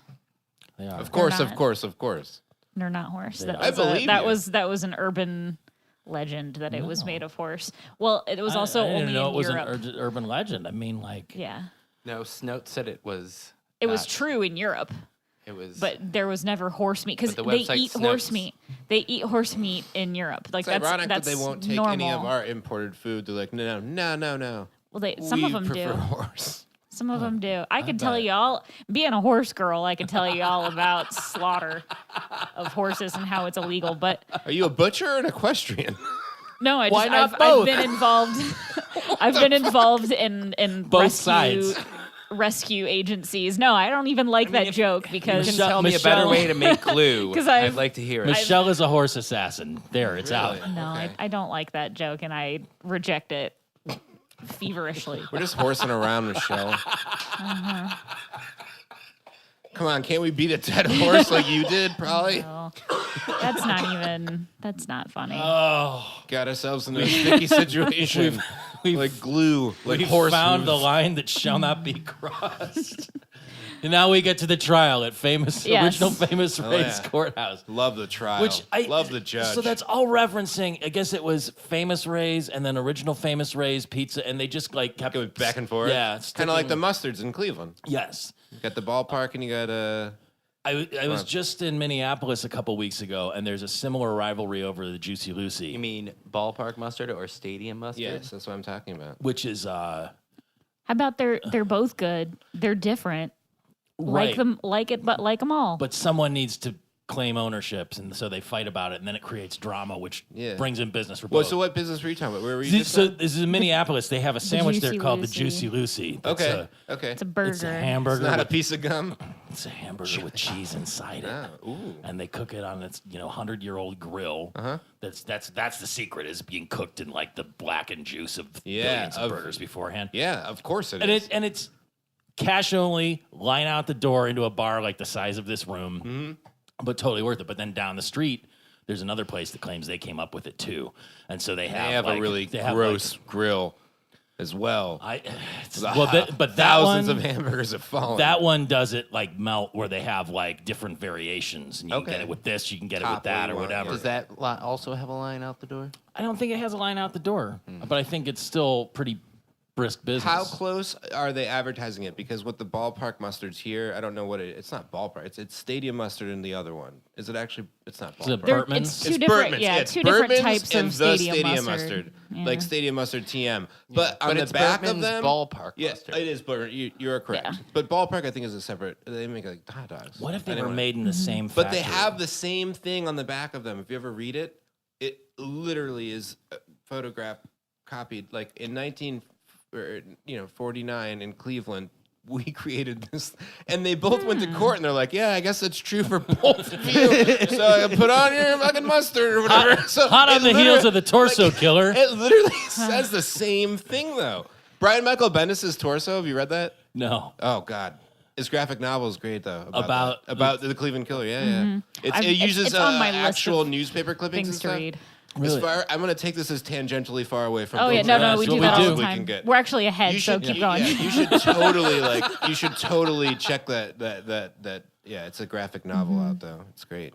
Speaker 3: They are.
Speaker 4: Of course,
Speaker 1: They're
Speaker 4: of
Speaker 1: not.
Speaker 4: course, of course.
Speaker 1: They're not horse. That
Speaker 3: I
Speaker 1: was
Speaker 4: believe
Speaker 1: that
Speaker 4: you.
Speaker 1: was an urban legend that it was made of horse. Well, it was also
Speaker 3: I didn't
Speaker 1: only
Speaker 3: know
Speaker 1: in
Speaker 3: it was
Speaker 1: Europe.
Speaker 3: an urban legend. I mean, like,
Speaker 1: Yeah.
Speaker 2: No, Snout said it was.
Speaker 1: It was
Speaker 2: not.
Speaker 1: true in Europe.
Speaker 2: It was,
Speaker 1: but there was never horse meat because
Speaker 2: But the
Speaker 1: they
Speaker 2: website
Speaker 1: eat horse
Speaker 2: snows.
Speaker 1: meat. They eat horse meat in Europe. Like
Speaker 4: It's ironic
Speaker 1: that's
Speaker 4: that they won't take
Speaker 1: normal.
Speaker 4: any of our imported food. They're like, no.
Speaker 1: Well, some of
Speaker 4: We
Speaker 1: them
Speaker 4: prefer
Speaker 1: do.
Speaker 4: horse.
Speaker 1: Some of them do. I could tell you all, being a horse girl, I could tell you all about slaughter of horses and how it's illegal. But
Speaker 4: Are you a butcher or an equestrian?
Speaker 1: no,
Speaker 3: Why not
Speaker 1: I've
Speaker 3: both?
Speaker 1: been involved. I've been involved in
Speaker 3: Both sides.
Speaker 1: rescue agencies. No, I don't even like that joke because
Speaker 2: you can tell me a better way to make glue.
Speaker 1: 'Cause
Speaker 2: I'd
Speaker 1: I've-
Speaker 2: like to hear it.
Speaker 3: Michelle is a horse assassin. There, it's out.
Speaker 4: Really?
Speaker 1: no,
Speaker 4: Okay.
Speaker 1: I don't like that joke and I reject it feverishly.
Speaker 4: We're just horsing around, Michelle. Come on, can't we beat a dead horse like you did? Probably.
Speaker 1: No, that's not funny.
Speaker 4: Got ourselves in a sticky situation.
Speaker 3: We've
Speaker 4: like glue, like
Speaker 3: We've
Speaker 4: horse
Speaker 3: found the
Speaker 4: hooves.
Speaker 3: line that shall not be crossed. And now we get to the trial at original Famous Race
Speaker 4: yeah.
Speaker 3: Courthouse.
Speaker 4: Love the trial.
Speaker 3: Which I
Speaker 4: love the judge.
Speaker 3: So that's all referencing. I guess it was Famous Ray's and then original Famous Ray's pizza, and they just like kept
Speaker 4: going back and forth.
Speaker 3: Yeah,
Speaker 4: kind of like the
Speaker 3: sticking-
Speaker 4: mustards in Cleveland.
Speaker 3: Yes.
Speaker 4: You got the ballpark and you got
Speaker 3: I was just in Minneapolis a couple weeks ago, and there's a similar rivalry over the Juicy Lucy,
Speaker 2: You mean ballpark mustard or stadium mustard?
Speaker 4: yes, that's what I'm talking about.
Speaker 3: which is
Speaker 1: How about they're both good. They're different.
Speaker 3: right.
Speaker 1: But like them all.
Speaker 3: But someone needs to claim ownerships, and so they fight about it, and then it creates drama, which
Speaker 4: Yeah.
Speaker 3: brings in business for
Speaker 4: Well,
Speaker 3: both.
Speaker 4: so what business were you talking about? Where were you?
Speaker 3: So this is in Minneapolis. They have a sandwich there
Speaker 1: Juicy
Speaker 3: called the
Speaker 1: Lucy.
Speaker 3: Juicy Lucy.
Speaker 4: Okay. Okay.
Speaker 1: it's a burger.
Speaker 3: It's a hamburger.
Speaker 4: It's not a
Speaker 3: with,
Speaker 4: piece of gum.
Speaker 3: it's a hamburger with cheese inside it.
Speaker 4: Oh, ooh.
Speaker 3: And they cook it on its 100-year-old grill. That's the secret, is being cooked in like the blackened juice of billions of burgers beforehand.
Speaker 4: Yeah, of course it
Speaker 3: And
Speaker 4: is.
Speaker 3: it's cash only, line out the door into a bar like the size of this room, but totally worth it. But then down the street, there's another place that claims they came up with it too, and so they have
Speaker 4: a really gross grill as well.
Speaker 3: But that
Speaker 4: Thousands
Speaker 3: one,
Speaker 4: of hamburgers have fallen.
Speaker 3: that one does it like melt, where they have like different variations, and you can
Speaker 4: Okay.
Speaker 3: get it with this, you can get it
Speaker 4: Top
Speaker 3: with that,
Speaker 4: what
Speaker 3: or
Speaker 4: you want,
Speaker 3: whatever.
Speaker 2: Does that also have a line out the door?
Speaker 3: I don't think it has a line out the door, but I think it's still pretty brisk business.
Speaker 4: How close are they advertising it? Because with the ballpark mustards here, I don't know what it's not ballpark. It's stadium mustard in the other one. Is it actually? It's not
Speaker 3: Is it
Speaker 4: ballpark.
Speaker 3: Bertman's?
Speaker 1: It's two
Speaker 4: It's
Speaker 1: different,
Speaker 4: Bertman's.
Speaker 1: yeah,
Speaker 4: It's
Speaker 1: two different
Speaker 4: Bertman's
Speaker 1: types
Speaker 4: and
Speaker 1: of
Speaker 4: the
Speaker 1: stadium mustard. Yeah.
Speaker 4: like stadium mustard TM. But on the
Speaker 2: it's
Speaker 4: back
Speaker 2: Bertman's
Speaker 4: of them,
Speaker 2: ballpark
Speaker 4: yeah,
Speaker 2: mustard.
Speaker 4: it is Bertman. You're correct.
Speaker 1: Yeah.
Speaker 4: But ballpark, I think, is a separate. They make like hot dogs.
Speaker 3: What if they were
Speaker 4: Anyway.
Speaker 3: made in the same
Speaker 4: But
Speaker 3: factory?
Speaker 4: they have the same thing on the back of them. If you ever read it, it literally is photographed, copied. Like in 49 in Cleveland, we created this, and they both went to court, and they're like, "Yeah, I guess that's true for both of you." So I put on your fucking mustard or whatever. So
Speaker 3: Hot on
Speaker 4: it
Speaker 3: the heels
Speaker 4: literally-
Speaker 3: of the torso killer.
Speaker 4: It literally says the same thing, though. Brian Michael Bendis' Torso. Have you read that?
Speaker 3: No.
Speaker 4: Oh God. His graphic novel is great though.
Speaker 3: About
Speaker 4: the Cleveland Killer. Yeah. It
Speaker 1: I've-
Speaker 4: uses
Speaker 1: it's on my list
Speaker 4: actual
Speaker 1: of
Speaker 4: newspaper clippings and
Speaker 1: things to
Speaker 4: stuff.
Speaker 1: read.
Speaker 3: Really?
Speaker 4: I'm going to take this as tangentially far away from.
Speaker 1: Oh yeah,
Speaker 4: both
Speaker 1: no,
Speaker 3: Yeah,
Speaker 1: we
Speaker 3: that's
Speaker 1: do
Speaker 3: what
Speaker 1: that
Speaker 3: we
Speaker 1: all
Speaker 3: do.
Speaker 1: the
Speaker 4: We
Speaker 1: time.
Speaker 4: can get-
Speaker 1: We're actually ahead, so keep going.
Speaker 4: you should totally check that. Yeah, it's a graphic novel out though. It's great.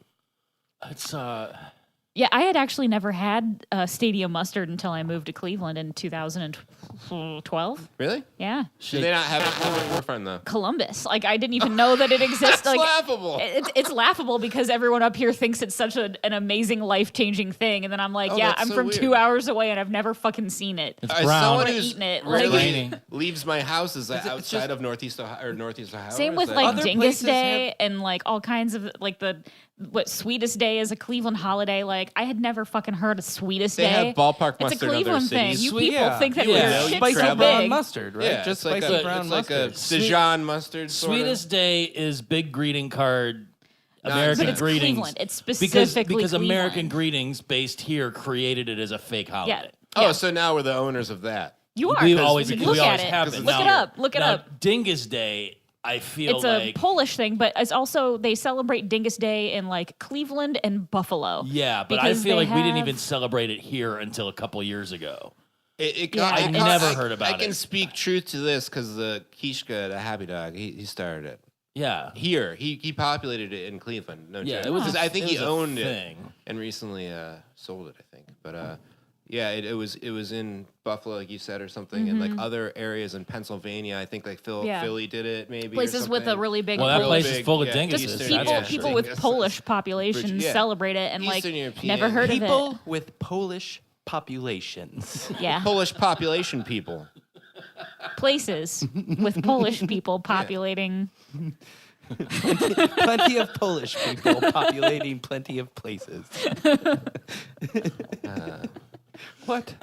Speaker 3: It's
Speaker 1: Yeah, I had actually never had stadium mustard until I moved to Cleveland in 2012.
Speaker 4: Really?
Speaker 1: Yeah,
Speaker 4: Do they not have it for your friend though?
Speaker 1: Columbus. Like I didn't even know that it exists.
Speaker 4: That's
Speaker 1: Like
Speaker 4: laughable.
Speaker 1: it's laughable because everyone up here thinks it's such an amazing, life-changing thing, and then I'm like,
Speaker 4: Oh,
Speaker 1: yeah,
Speaker 4: that's
Speaker 1: I'm
Speaker 4: so
Speaker 1: from
Speaker 4: weird.
Speaker 1: 2 hours away and I've never fucking seen it.
Speaker 3: it's
Speaker 4: As
Speaker 3: brown.
Speaker 4: someone
Speaker 1: Or
Speaker 4: who's
Speaker 1: eating it,
Speaker 4: rarely
Speaker 1: like-
Speaker 3: Raining.
Speaker 4: leaves my house is that
Speaker 2: it's
Speaker 4: outside
Speaker 2: just-
Speaker 4: of Northeast Ohio.
Speaker 1: Same
Speaker 4: or
Speaker 1: with
Speaker 4: is
Speaker 1: like
Speaker 4: that-
Speaker 2: Other
Speaker 1: Dingus
Speaker 2: places
Speaker 1: Day and like all kinds of like what Sweetest Day is a Cleveland holiday. Like I had never fucking heard of Sweetest
Speaker 4: They
Speaker 1: Day.
Speaker 4: have ballpark
Speaker 1: It's a
Speaker 4: mustard in other
Speaker 1: Cleveland thing.
Speaker 4: cities.
Speaker 1: You
Speaker 2: Sweet-
Speaker 1: people
Speaker 2: yeah.
Speaker 1: think that
Speaker 3: Yeah.
Speaker 1: we're shit
Speaker 2: Spicy
Speaker 1: so
Speaker 2: brown
Speaker 1: big.
Speaker 2: mustard, right?
Speaker 4: Yeah,
Speaker 2: Just
Speaker 4: it's like
Speaker 2: spicy
Speaker 4: a,
Speaker 2: brown
Speaker 4: it's like a
Speaker 2: mustard.
Speaker 4: Dijon mustard. Sort of.
Speaker 3: Sweetest Day is big greeting card.
Speaker 4: But
Speaker 3: American
Speaker 1: it's
Speaker 3: greetings.
Speaker 1: Cleveland. It's
Speaker 3: because
Speaker 1: specifically
Speaker 3: American
Speaker 1: Cleveland.
Speaker 3: Greetings based here created it as a fake holiday.
Speaker 4: Oh, so now we're the owners of that.
Speaker 1: You are.
Speaker 3: We always
Speaker 1: Look
Speaker 3: we
Speaker 1: at
Speaker 3: always
Speaker 1: it.
Speaker 3: have
Speaker 1: Look
Speaker 3: been.
Speaker 1: it
Speaker 3: Now-
Speaker 1: up. Look it
Speaker 3: now,
Speaker 1: up.
Speaker 3: Dingus Day, I feel
Speaker 1: It's
Speaker 3: like
Speaker 1: a Polish thing, but it's also they celebrate Dingus Day in like Cleveland and Buffalo.
Speaker 3: yeah, but I
Speaker 1: because
Speaker 3: feel
Speaker 1: they
Speaker 3: like we didn't
Speaker 1: have-
Speaker 3: even celebrate it here until a couple years ago.
Speaker 1: Yeah,
Speaker 3: I never heard about
Speaker 4: I can
Speaker 3: it.
Speaker 4: speak truth to this because the Kishka, the Happy Dog, he started it
Speaker 3: Yeah,
Speaker 4: here. He populated it in Cleveland. No
Speaker 3: yeah,
Speaker 4: joke.
Speaker 3: it was.
Speaker 4: 'Cause I think
Speaker 3: it
Speaker 4: he
Speaker 3: was a
Speaker 4: owned it
Speaker 3: thing.
Speaker 4: and recently sold it. I think, but Yeah, it was in Buffalo, like you said, or something, and like other areas in Pennsylvania. I think like Philly did it, maybe.
Speaker 1: Places with a really big.
Speaker 3: Well, that place is
Speaker 4: big,
Speaker 3: full of
Speaker 4: yeah.
Speaker 3: dinguses.
Speaker 1: Just people with Polish populations
Speaker 4: Yeah.
Speaker 1: celebrate it and like
Speaker 4: Eastern European.
Speaker 1: never heard of it.
Speaker 2: People with Polish populations.
Speaker 1: Yeah,
Speaker 4: Polish population people.
Speaker 1: places with Polish people populating.
Speaker 2: Plenty of Polish people populating plenty of places. What?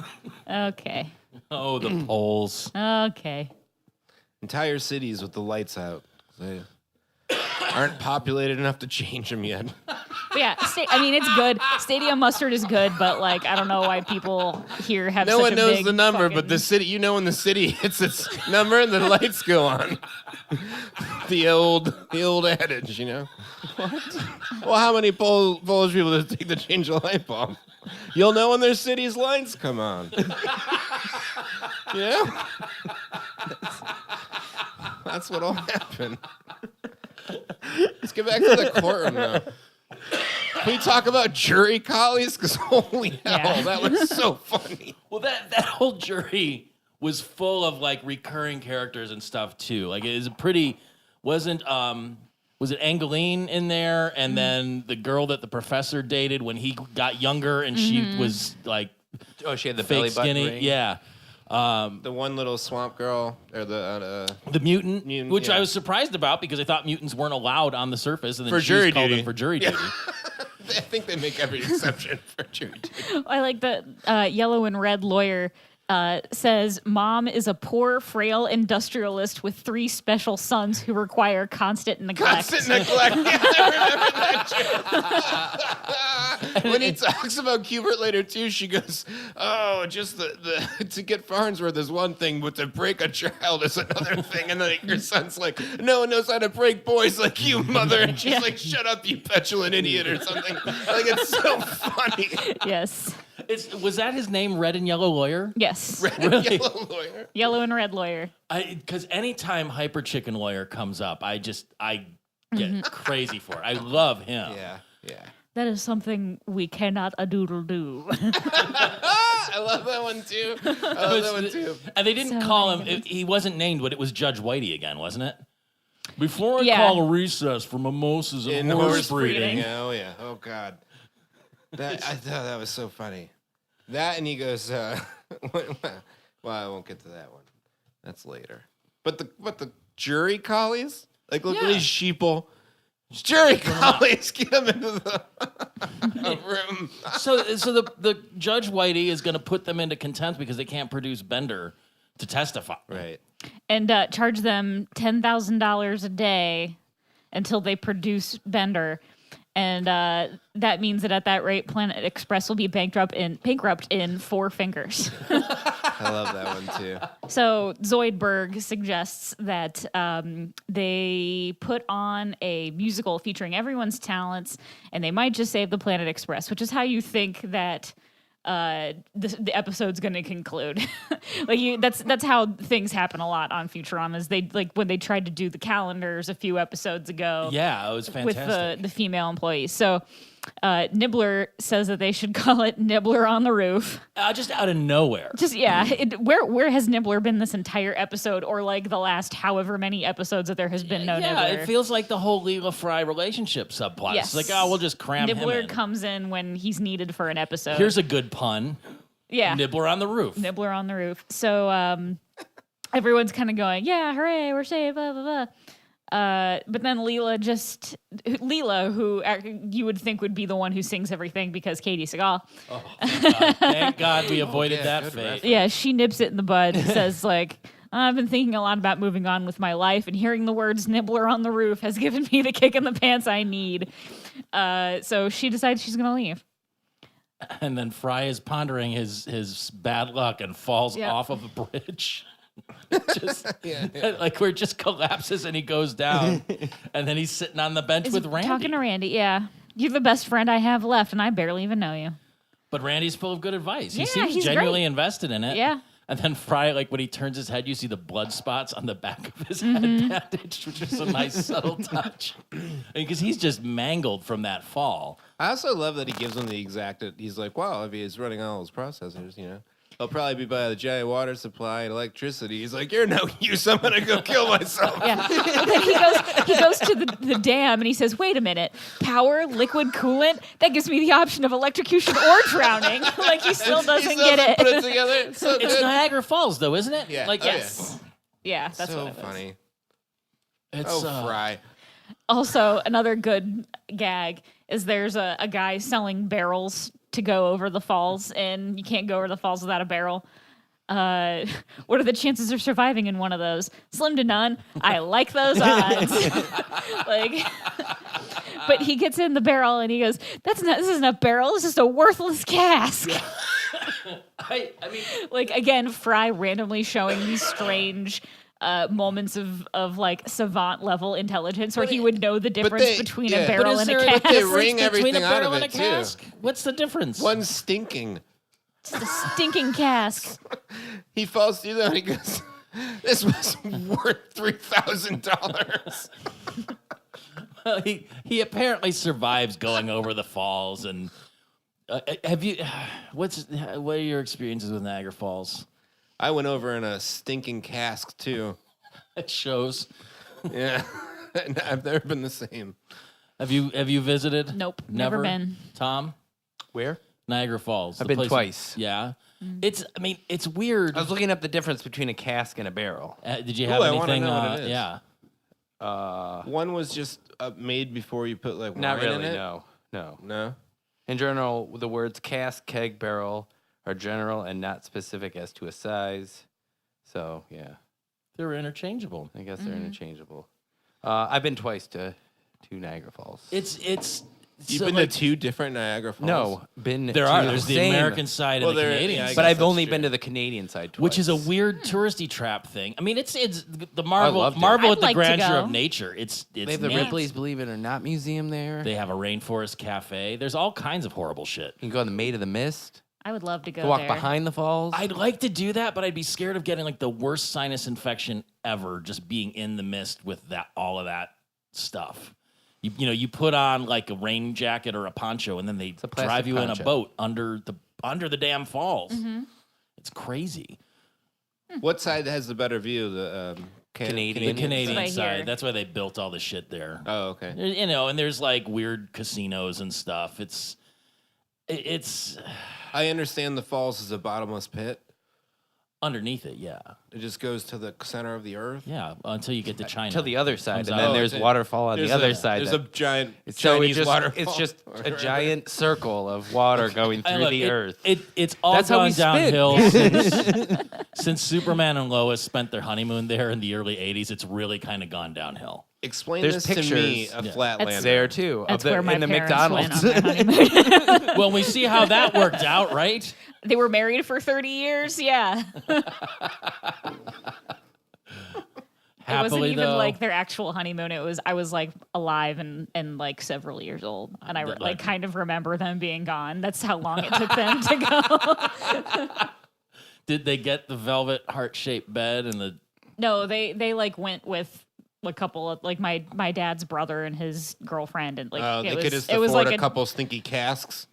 Speaker 1: Okay.
Speaker 3: Oh, the Poles.
Speaker 1: Okay.
Speaker 4: Entire cities with the lights out. They aren't populated enough to change them yet.
Speaker 1: But yeah, I mean, it's good. Stadium mustard is good, but like, I don't know why people here have
Speaker 4: No
Speaker 1: such
Speaker 4: one
Speaker 1: a
Speaker 4: knows
Speaker 1: big
Speaker 4: the number,
Speaker 1: fucking...
Speaker 4: but the city, when the city hits its number, the lights go on. the old adage, What? Well, how many Polish people does it take to change a light bulb? You'll know when their city's lights come on. Yeah? That's what'll happen. Let's get back to the courtroom now. Can we talk about jury collies? Because holy hell,
Speaker 1: Yeah.
Speaker 4: that was so funny.
Speaker 3: Well, that whole jury was full of like recurring characters and stuff too. Like it was was it Angeline in there? And then the girl that the professor dated when he got younger and she was like,
Speaker 2: Oh, she had the
Speaker 3: fake
Speaker 2: belly button
Speaker 3: skinny.
Speaker 2: ring?
Speaker 3: Yeah.
Speaker 4: The one little swamp girl, or the
Speaker 3: The mutant, which
Speaker 4: yeah.
Speaker 3: I was surprised about because I thought mutants weren't allowed on the surface, and then
Speaker 4: For
Speaker 3: she
Speaker 4: jury
Speaker 3: was called
Speaker 4: duty.
Speaker 3: in for jury duty.
Speaker 4: I think they make every exception for jury duty.
Speaker 1: I like the yellow and red lawyer says, Mom is a poor, frail industrialist with 3 special sons who require constant neglect.
Speaker 4: Constant neglect. Yeah, I remember that joke. When he talks about Kubert later too, she goes, "Oh, just the to get Farnsworth is one thing, but to break a child is another thing." And then her son's like, "No one knows how to break boys like you, mother." And she's like, "Shut up, you petulant idiot," or something. Like it's so funny.
Speaker 1: Yes.
Speaker 3: Was that his name, Red and Yellow Lawyer?
Speaker 1: Yes.
Speaker 4: Red and yellow lawyer.
Speaker 1: Yellow and red lawyer.
Speaker 3: Because anytime Hyper Chicken Lawyer comes up, I get crazy for it. I love him.
Speaker 4: Yeah.
Speaker 1: That is something we cannot a-doodle-do.
Speaker 4: I love that one too.
Speaker 3: And they didn't
Speaker 1: So
Speaker 3: call
Speaker 1: many
Speaker 3: him. He wasn't named, but it was Judge Whitey again, wasn't it? Before I
Speaker 1: Yeah.
Speaker 3: call a recess for mimosas and horse breeding.
Speaker 4: Oh yeah. Oh god. I thought that was so funny. That and he goes, well, I won't get to that one. That's later. But the jury collies? Like look at these sheeple. Jury collies, get them into the room.
Speaker 3: So the Judge Whitey is going to put them into contempt because they can't produce Bender to testify.
Speaker 4: Right.
Speaker 1: And charge them $10,000 a day until they produce Bender. And that means that at that rate, Planet Express will be bankrupt in 4 fingers.
Speaker 4: I love that one too.
Speaker 1: So Zoidberg suggests that they put on a musical featuring everyone's talents, and they might just save the Planet Express, which is how you think that the episode's going to conclude. That's how things happen a lot on Futurama. Is they like when they tried to do the calendars a few episodes ago.
Speaker 3: Yeah, it was fantastic.
Speaker 1: With the female employees. So Nibbler says that they should call it Nibbler on the Roof.
Speaker 3: Just out of nowhere.
Speaker 1: Just where has Nibbler been this entire episode, or like the last however many episodes that there has been no
Speaker 3: Yeah,
Speaker 1: Nibbler?
Speaker 3: it feels like the whole Leela Fry relationship subplot.
Speaker 1: Yes.
Speaker 3: It's like, oh, we'll just cram him
Speaker 1: Nibbler
Speaker 3: in.
Speaker 1: comes in when he's needed for an episode.
Speaker 3: Here's a good pun.
Speaker 1: Yeah.
Speaker 3: Nibbler on the roof.
Speaker 1: Nibbler on the roof. So everyone's kind of going, yeah, hooray, we're saved, blah, blah, blah. But then Leela, who you would think would be the one who sings everything because Katie Seagal.
Speaker 3: Oh, thank God we avoided that fate.
Speaker 1: Yeah, she nips it in the bud. Says like, I've been thinking a lot about moving on with my life, and hearing the words "Nibbler on the roof" has given me the kick in the pants I need. So she decides she's going to leave.
Speaker 3: And then Fry is pondering his bad luck and falls off of a bridge. Like where it just collapses and he goes down. And then he's sitting on the bench with Randy.
Speaker 1: Talking to Randy, yeah. You're the best friend I have left, and I barely even know you.
Speaker 3: But Randy's full of good advice. He
Speaker 1: Yeah,
Speaker 3: seems
Speaker 1: he's
Speaker 3: genuinely
Speaker 1: great.
Speaker 3: invested in it.
Speaker 1: Yeah.
Speaker 3: And then Fry, like when he turns his head, you see the blood spots on the back of his head bandage, which is a nice subtle touch. Because he's just mangled from that fall.
Speaker 4: I also love that he gives them the exact. He's like, wow, if he's running all his processors, he'll probably be by the giant water supply and electricity. He's like, you're no use. I'm gonna go kill myself.
Speaker 1: Yeah. And then he goes to the dam and he says, wait a minute, power, liquid coolant? That gives me the option of electrocution or drowning. Like he still doesn't get it.
Speaker 4: Put it together. It's so
Speaker 3: It's
Speaker 4: good.
Speaker 3: Niagara Falls, though, isn't it?
Speaker 4: Yeah.
Speaker 3: Like,
Speaker 4: Oh,
Speaker 1: Yes. Yeah, that's
Speaker 4: so
Speaker 1: what it was.
Speaker 4: funny.
Speaker 3: It's,
Speaker 4: Fry.
Speaker 1: Also, another good gag is there's a guy selling barrels to go over the falls, and you can't go over the falls without a barrel. What are the chances of surviving in one of those? Slim to none. I like those odds. But he gets in the barrel and he goes, this isn't a barrel, it's just a worthless cask.
Speaker 3: Yeah. I mean,
Speaker 1: Like, again, Fry randomly showing these strange moments of like savant level intelligence where he would know the difference between a barrel and a cask.
Speaker 4: They wring
Speaker 3: between
Speaker 4: everything
Speaker 3: a
Speaker 4: out
Speaker 3: barrel
Speaker 4: of
Speaker 3: and a
Speaker 4: it, too.
Speaker 3: cask? What's the difference?
Speaker 4: One's stinking.
Speaker 1: It's a stinking cask.
Speaker 4: He falls through that and he goes, this was worth $3,000.
Speaker 3: He apparently survives going over the falls. And have you? What are your experiences with Niagara Falls?
Speaker 4: I went over in a stinking cask, too.
Speaker 3: It shows.
Speaker 4: Yeah. I've never been the same.
Speaker 3: Have you visited?
Speaker 1: Nope, never been.
Speaker 3: Tom?
Speaker 2: Where?
Speaker 3: Niagara Falls.
Speaker 2: I've
Speaker 3: the
Speaker 2: been
Speaker 3: place-
Speaker 2: twice.
Speaker 3: Yeah. It's weird.
Speaker 2: I was looking up the difference between a cask and a barrel.
Speaker 3: Did you have
Speaker 4: I wanna
Speaker 3: anything?
Speaker 4: know what it is.
Speaker 3: Yeah.
Speaker 4: One was just made before you put like
Speaker 2: Not
Speaker 4: wine
Speaker 2: really,
Speaker 4: in it.
Speaker 2: no.
Speaker 4: No.
Speaker 2: In general, the words cask, keg, barrel are general and not specific as to a size. So, yeah,
Speaker 3: They were interchangeable.
Speaker 2: I guess they're interchangeable. I've been twice to Niagara Falls.
Speaker 3: It's
Speaker 4: You've
Speaker 3: so,
Speaker 4: been
Speaker 3: like,
Speaker 4: to two different Niagara Falls?
Speaker 2: No, been
Speaker 3: there
Speaker 2: to
Speaker 3: are.
Speaker 2: the
Speaker 3: There's the
Speaker 2: same,
Speaker 3: American side
Speaker 4: Well,
Speaker 3: and the
Speaker 4: there-
Speaker 3: Canadian
Speaker 4: yeah, I
Speaker 3: side.
Speaker 2: but
Speaker 4: guess
Speaker 2: I've
Speaker 4: that's
Speaker 2: only
Speaker 4: true.
Speaker 2: been to the Canadian side twice.
Speaker 3: Which is a weird touristy trap thing. I mean, it's the
Speaker 2: loved it.
Speaker 3: marvel
Speaker 1: I'd
Speaker 3: at the
Speaker 1: like to
Speaker 3: grandeur
Speaker 1: go.
Speaker 3: of nature. It's
Speaker 2: They have the
Speaker 3: neat.
Speaker 2: Ripley's Believe It or Not museum there.
Speaker 3: They have a rainforest cafe. There's all kinds of horrible shit.
Speaker 2: You can go on the Maid of the Mist.
Speaker 1: I would love to go
Speaker 2: Go walk
Speaker 1: there.
Speaker 2: behind the falls.
Speaker 3: I'd like to do that, but I'd be scared of getting like the worst sinus infection ever just being in the mist with all of that stuff. You put on like a rain jacket or a poncho, and then they
Speaker 2: a plastic
Speaker 3: drive you in a
Speaker 2: poncho.
Speaker 3: boat under the damn falls. It's crazy.
Speaker 4: What side has the better view? The
Speaker 2: Canadian.
Speaker 3: The Canadian
Speaker 1: That's what I hear.
Speaker 3: side. That's why they built all the shit there.
Speaker 4: Oh, okay.
Speaker 3: And there's like weird casinos and stuff. It's
Speaker 4: I understand the falls is a bottomless pit.
Speaker 3: underneath it, yeah.
Speaker 4: It just goes to the center of the earth.
Speaker 3: Yeah, until you get to China.
Speaker 2: to the other side,
Speaker 3: Comes
Speaker 2: and
Speaker 3: out.
Speaker 2: then
Speaker 3: Oh,
Speaker 2: there's
Speaker 4: it's-
Speaker 2: waterfall on
Speaker 4: There's
Speaker 2: the other
Speaker 4: a-
Speaker 2: side.
Speaker 4: There's
Speaker 2: that-
Speaker 4: a giant
Speaker 2: so
Speaker 4: Chinese waterfall.
Speaker 2: it's just a
Speaker 4: Whatever.
Speaker 2: giant circle of water going
Speaker 3: Hey,
Speaker 2: through
Speaker 3: look,
Speaker 2: the earth.
Speaker 3: It's all
Speaker 2: That's how
Speaker 3: gone
Speaker 2: we spin.
Speaker 3: downhill since Superman and Lois spent their honeymoon there in the early 80s. It's really kind of gone downhill.
Speaker 4: Explain
Speaker 2: There's
Speaker 4: this to me,
Speaker 2: pictures.
Speaker 4: a
Speaker 3: Yeah.
Speaker 4: Flatlander.
Speaker 2: there too.
Speaker 1: That's
Speaker 2: of
Speaker 1: where my
Speaker 2: in the
Speaker 1: parents
Speaker 2: McDonald's.
Speaker 1: went on their honeymoon.
Speaker 3: Well, we see how that worked out, right?
Speaker 1: They were married for 30 years. Yeah. It wasn't
Speaker 3: Happily,
Speaker 1: even
Speaker 3: though,
Speaker 1: like their actual honeymoon. I was like alive and like several years old, and I
Speaker 3: Like-
Speaker 1: kind of remember them being gone. That's how long it took them to go.
Speaker 3: did they get the velvet heart-shaped bed and the
Speaker 1: No, they like went with a couple of like my dad's brother and his girlfriend, and like
Speaker 4: They
Speaker 1: it
Speaker 4: could
Speaker 1: was
Speaker 4: just
Speaker 1: it was
Speaker 4: afford
Speaker 1: like
Speaker 4: a couple stinky casks.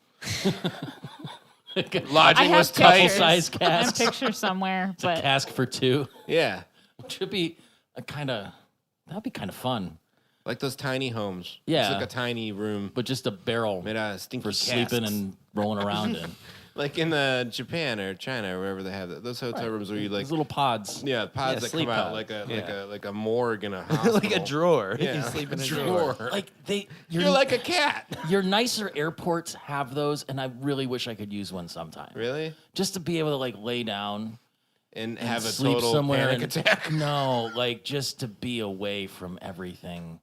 Speaker 1: I
Speaker 4: Lodging
Speaker 1: have
Speaker 4: was tight.
Speaker 1: pictures.
Speaker 3: Size
Speaker 1: I have
Speaker 3: cask.
Speaker 1: pictures somewhere, but
Speaker 3: cask for two?
Speaker 4: Yeah,
Speaker 3: Which would be that'd be kind of fun.
Speaker 4: like those tiny homes.
Speaker 3: Yeah.
Speaker 4: It's like a tiny room
Speaker 3: But just a barrel
Speaker 4: made out of stinky
Speaker 3: for
Speaker 4: casks.
Speaker 3: sleeping and rolling around in.
Speaker 4: Like in Japan or China or wherever they have that. Those hotel rooms where you like
Speaker 3: Those little pods.
Speaker 4: pods
Speaker 2: Yeah,
Speaker 4: that
Speaker 2: sleep
Speaker 4: come out
Speaker 2: pod.
Speaker 4: like a
Speaker 2: Yeah.
Speaker 4: like a morgue in a hospital.
Speaker 2: like a drawer.
Speaker 4: Yeah,
Speaker 2: You sleep in a drawer.
Speaker 3: Like
Speaker 4: You're like a cat.
Speaker 3: your nicer airports have those, and I really wish I could use one sometime.
Speaker 4: Really?
Speaker 3: Just to be able to like lay down
Speaker 4: And
Speaker 3: and
Speaker 4: have a
Speaker 3: sleep
Speaker 4: total
Speaker 3: somewhere
Speaker 4: panic
Speaker 3: and-
Speaker 4: attack.
Speaker 3: No, like just to be away from everything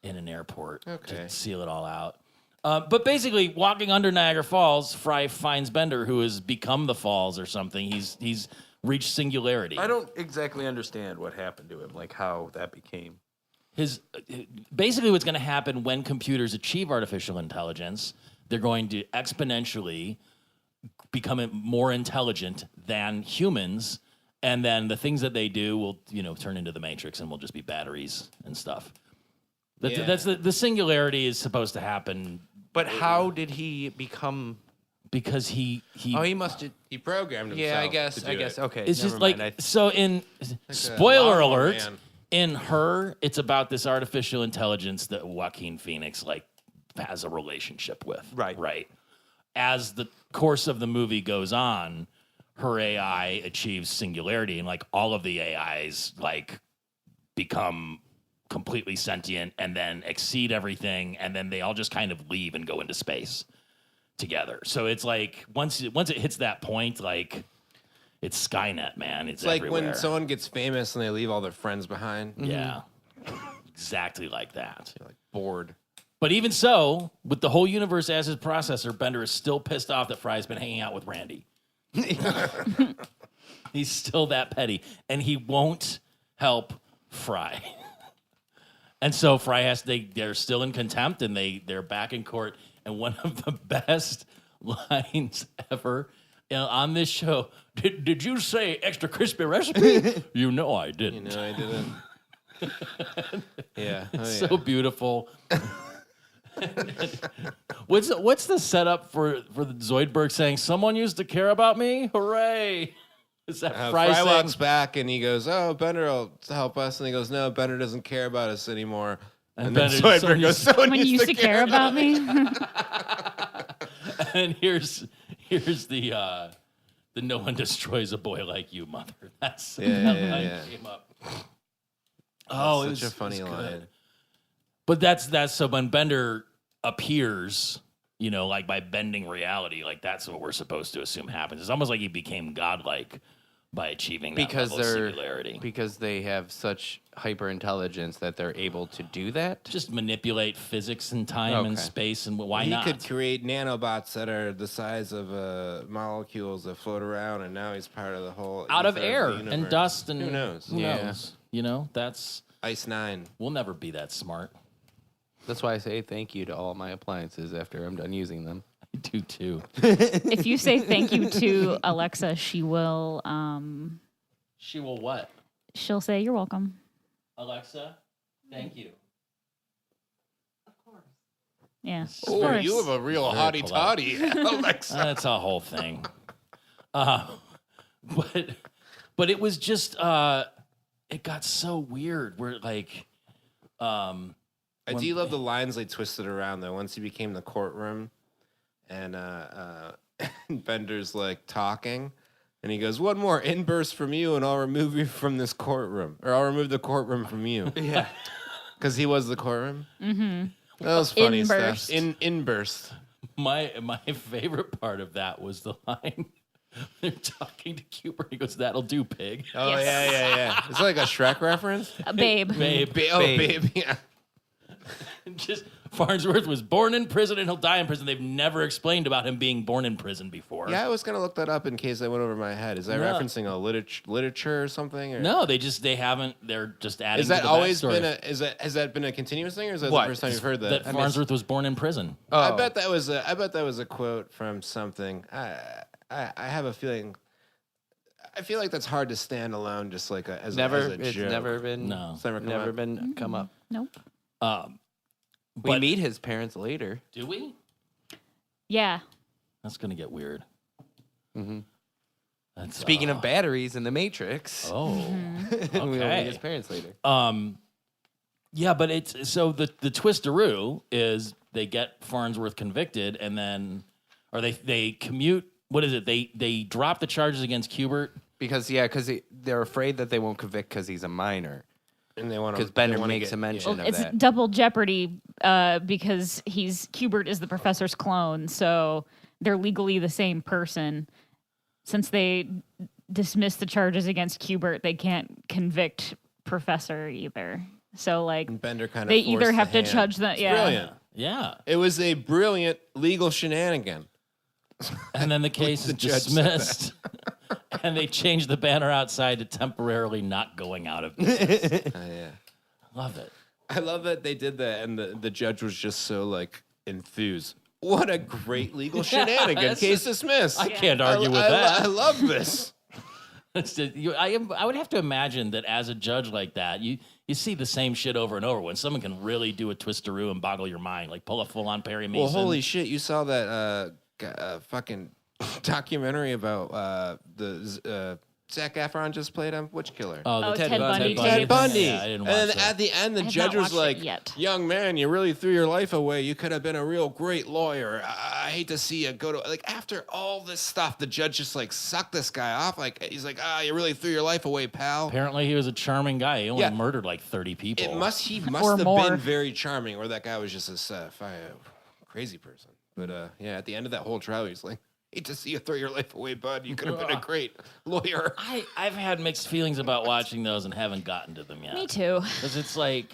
Speaker 3: in an airport.
Speaker 4: Okay.
Speaker 3: To seal it all out. But basically, walking under Niagara Falls, Fry finds Bender, who has become the Falls or something. He's reached singularity.
Speaker 2: I don't exactly understand what happened to him, like how that became.
Speaker 3: Basically, what's going to happen when computers achieve artificial intelligence, they're going to exponentially become more intelligent than humans, and then the things that they do will, turn into the Matrix, and will just be batteries and stuff. That's the singularity is supposed to happen.
Speaker 2: But how did he become?
Speaker 3: Because he
Speaker 2: must have.
Speaker 4: He programmed himself.
Speaker 2: Yeah, I guess.
Speaker 4: to do it.
Speaker 2: Okay.
Speaker 3: It's just
Speaker 2: never mind.
Speaker 3: like so. In spoiler
Speaker 4: lawnmower
Speaker 3: alert,
Speaker 4: man.
Speaker 3: in Her, it's about this artificial intelligence that Joaquin Phoenix has a relationship with. Right. As the course of the movie goes on, her AI achieves singularity, and all of the AIs become completely sentient and then exceed everything, and then they all just kind of leave and go into space together. So it's once it hits that point, it's Skynet, man. It's
Speaker 4: like
Speaker 3: everywhere.
Speaker 4: when someone gets famous and they leave all their friends behind.
Speaker 3: Yeah, exactly like that.
Speaker 4: You're bored.
Speaker 3: But even so, with the whole universe as his processor, Bender is still pissed off that Fry's been hanging out with Randy. He's still that petty, and he won't help Fry. And so Fry they're still in contempt, and they're back in court. And one of the best lines ever on this show, did you say extra crispy recipe? You know I didn't.
Speaker 4: I didn't. Yeah.
Speaker 3: It's so beautiful. What's the setup for the Zoidberg saying, someone used to care about me? Hooray. Is that Fry saying?
Speaker 4: walks back and he goes, "Oh, Bender will help us." And he goes, "No, Bender doesn't care about us anymore." And then Zoidberg goes, "Someone
Speaker 1: used to care about me."
Speaker 3: And here's the no one destroys a boy like you, mother. That's that line came up. Oh,
Speaker 4: it's such a funny line.
Speaker 3: But that's so when Bender appears, by bending reality, that's what we're supposed to assume happens. It's almost like he became godlike by achieving that level of singularity.
Speaker 2: Because they have such hyper intelligence that they're able to do that.
Speaker 3: Just manipulate physics and time and space, and why not?
Speaker 4: He could create nanobots that are the size of molecules that float around, and now he's part of the whole
Speaker 3: out of
Speaker 4: ether
Speaker 3: air
Speaker 4: the
Speaker 3: and dust and
Speaker 4: who knows?
Speaker 3: Who knows? That's
Speaker 4: Ice 9.
Speaker 3: We'll never be that smart.
Speaker 2: That's why I say thank you to all my appliances after I'm done using them.
Speaker 3: I do too.
Speaker 1: If you say thank you to Alexa, she will.
Speaker 3: She will what?
Speaker 1: She'll say you're welcome.
Speaker 3: Alexa, thank you.
Speaker 1: Of course. Yeah.
Speaker 4: Oh,
Speaker 1: of course.
Speaker 4: you have a real hottie toddy, Alexa.
Speaker 3: That's a whole thing. But it was just it got so weird. Where
Speaker 4: I do love the lines they twisted around though. Once he became the courtroom, and Bender's talking, and he goes, "One more inburst from you, and I'll remove you from this courtroom, or I'll remove the courtroom from you."
Speaker 2: Yeah,
Speaker 4: because he was the courtroom.
Speaker 1: Mm-hmm.
Speaker 4: That was funny
Speaker 1: Inburst.
Speaker 4: stuff. Inburst.
Speaker 3: My favorite part of that was the line. They're talking to Cooper. He goes, "That'll do, pig."
Speaker 4: Oh
Speaker 1: Yes.
Speaker 4: yeah. It's like a Shrek reference.
Speaker 1: Babe.
Speaker 3: Babe.
Speaker 4: Babe. Yeah.
Speaker 3: Just Farnsworth was born in prison and he'll die in prison. They've never explained about him being born in prison before.
Speaker 4: Yeah, I was gonna look that up in case that went over my head. Is that referencing a literature or something? Or?
Speaker 3: No, they haven't. They're just adding.
Speaker 4: Is that
Speaker 3: to the
Speaker 4: always
Speaker 3: backstory.
Speaker 4: been has that been a continuous thing, or is that
Speaker 2: What?
Speaker 4: the first time you've heard that?
Speaker 3: that Farnsworth was born in prison?
Speaker 2: Oh.
Speaker 4: I bet that was a quote from something. I have a feeling. I feel like that's hard to stand alone, just like as a
Speaker 2: it's
Speaker 4: joke.
Speaker 2: never been.
Speaker 3: No.
Speaker 4: It's never come
Speaker 2: never
Speaker 4: up.
Speaker 2: been come up.
Speaker 1: Nope.
Speaker 2: We meet his parents later.
Speaker 3: Do we?
Speaker 1: Yeah.
Speaker 3: That's gonna get weird.
Speaker 2: Mm-hmm.
Speaker 3: That's,
Speaker 2: Speaking of batteries in the Matrix,
Speaker 3: oh,
Speaker 2: we will meet
Speaker 3: okay.
Speaker 2: his parents later.
Speaker 3: Yeah, but it's so the twisteroo is they get Farnsworth convicted, and then or they commute. What is it? They drop the charges against Kubert
Speaker 2: Because they're afraid that they won't convict because he's a minor.
Speaker 4: And they want to
Speaker 2: Because Bender makes a mention of
Speaker 1: It's
Speaker 2: that.
Speaker 1: double jeopardy because Kubert is the professor's clone, so they're legally the same person. Since they dismiss the charges against Kubert, they can't convict Professor either. So
Speaker 4: And Bender kind of
Speaker 1: they either
Speaker 4: forced
Speaker 1: have
Speaker 4: the
Speaker 1: to
Speaker 4: hand.
Speaker 1: judge them.
Speaker 4: It's
Speaker 1: Yeah.
Speaker 4: brilliant.
Speaker 3: Yeah.
Speaker 4: It was a brilliant legal shenanigan.
Speaker 3: And then the case is
Speaker 4: The judge said
Speaker 3: dismissed. And they change the banner outside to temporarily not going out of business.
Speaker 4: Yeah.
Speaker 3: Love it.
Speaker 4: I love that they did that, and the judge was just so enthused. What a great legal shenanigan. Case dismissed.
Speaker 3: I can't argue with
Speaker 4: I
Speaker 3: that.
Speaker 4: love this.
Speaker 3: I would have to imagine that as a judge like that, you see the same shit over and over when someone can really do a twistaroo and boggle your mind, like pull a full-on Perry Mason.
Speaker 4: Well, holy shit. You saw that fucking documentary about the Zac Efron just played on Witch Killer.
Speaker 3: Oh, the
Speaker 1: Ted Bundy.
Speaker 4: Ted Bundy.
Speaker 3: Yeah, I didn't watch
Speaker 4: And then
Speaker 3: that.
Speaker 4: at the end, the
Speaker 1: I have
Speaker 4: judge
Speaker 1: not
Speaker 4: was
Speaker 1: watched it
Speaker 4: like,
Speaker 1: yet.
Speaker 4: young man, you really threw your life away. You could have been a real great lawyer. I hate to see you go to, like, after all this stuff, the judge just, like, sucked this guy off. Like, he's like, you really threw your life away, pal.
Speaker 3: Apparently, he was a charming guy. He only
Speaker 4: Yeah.
Speaker 3: murdered like 30 people.
Speaker 4: He must
Speaker 1: Or
Speaker 4: have
Speaker 1: more.
Speaker 4: been very charming, or that guy was just a crazy person. But, yeah, at the end of that whole trial, he's like, hate to see you throw your life away, bud. You could have been a great lawyer.
Speaker 3: I've had mixed feelings about watching those and haven't gotten to them yet.
Speaker 1: Me too.
Speaker 3: Because it's like,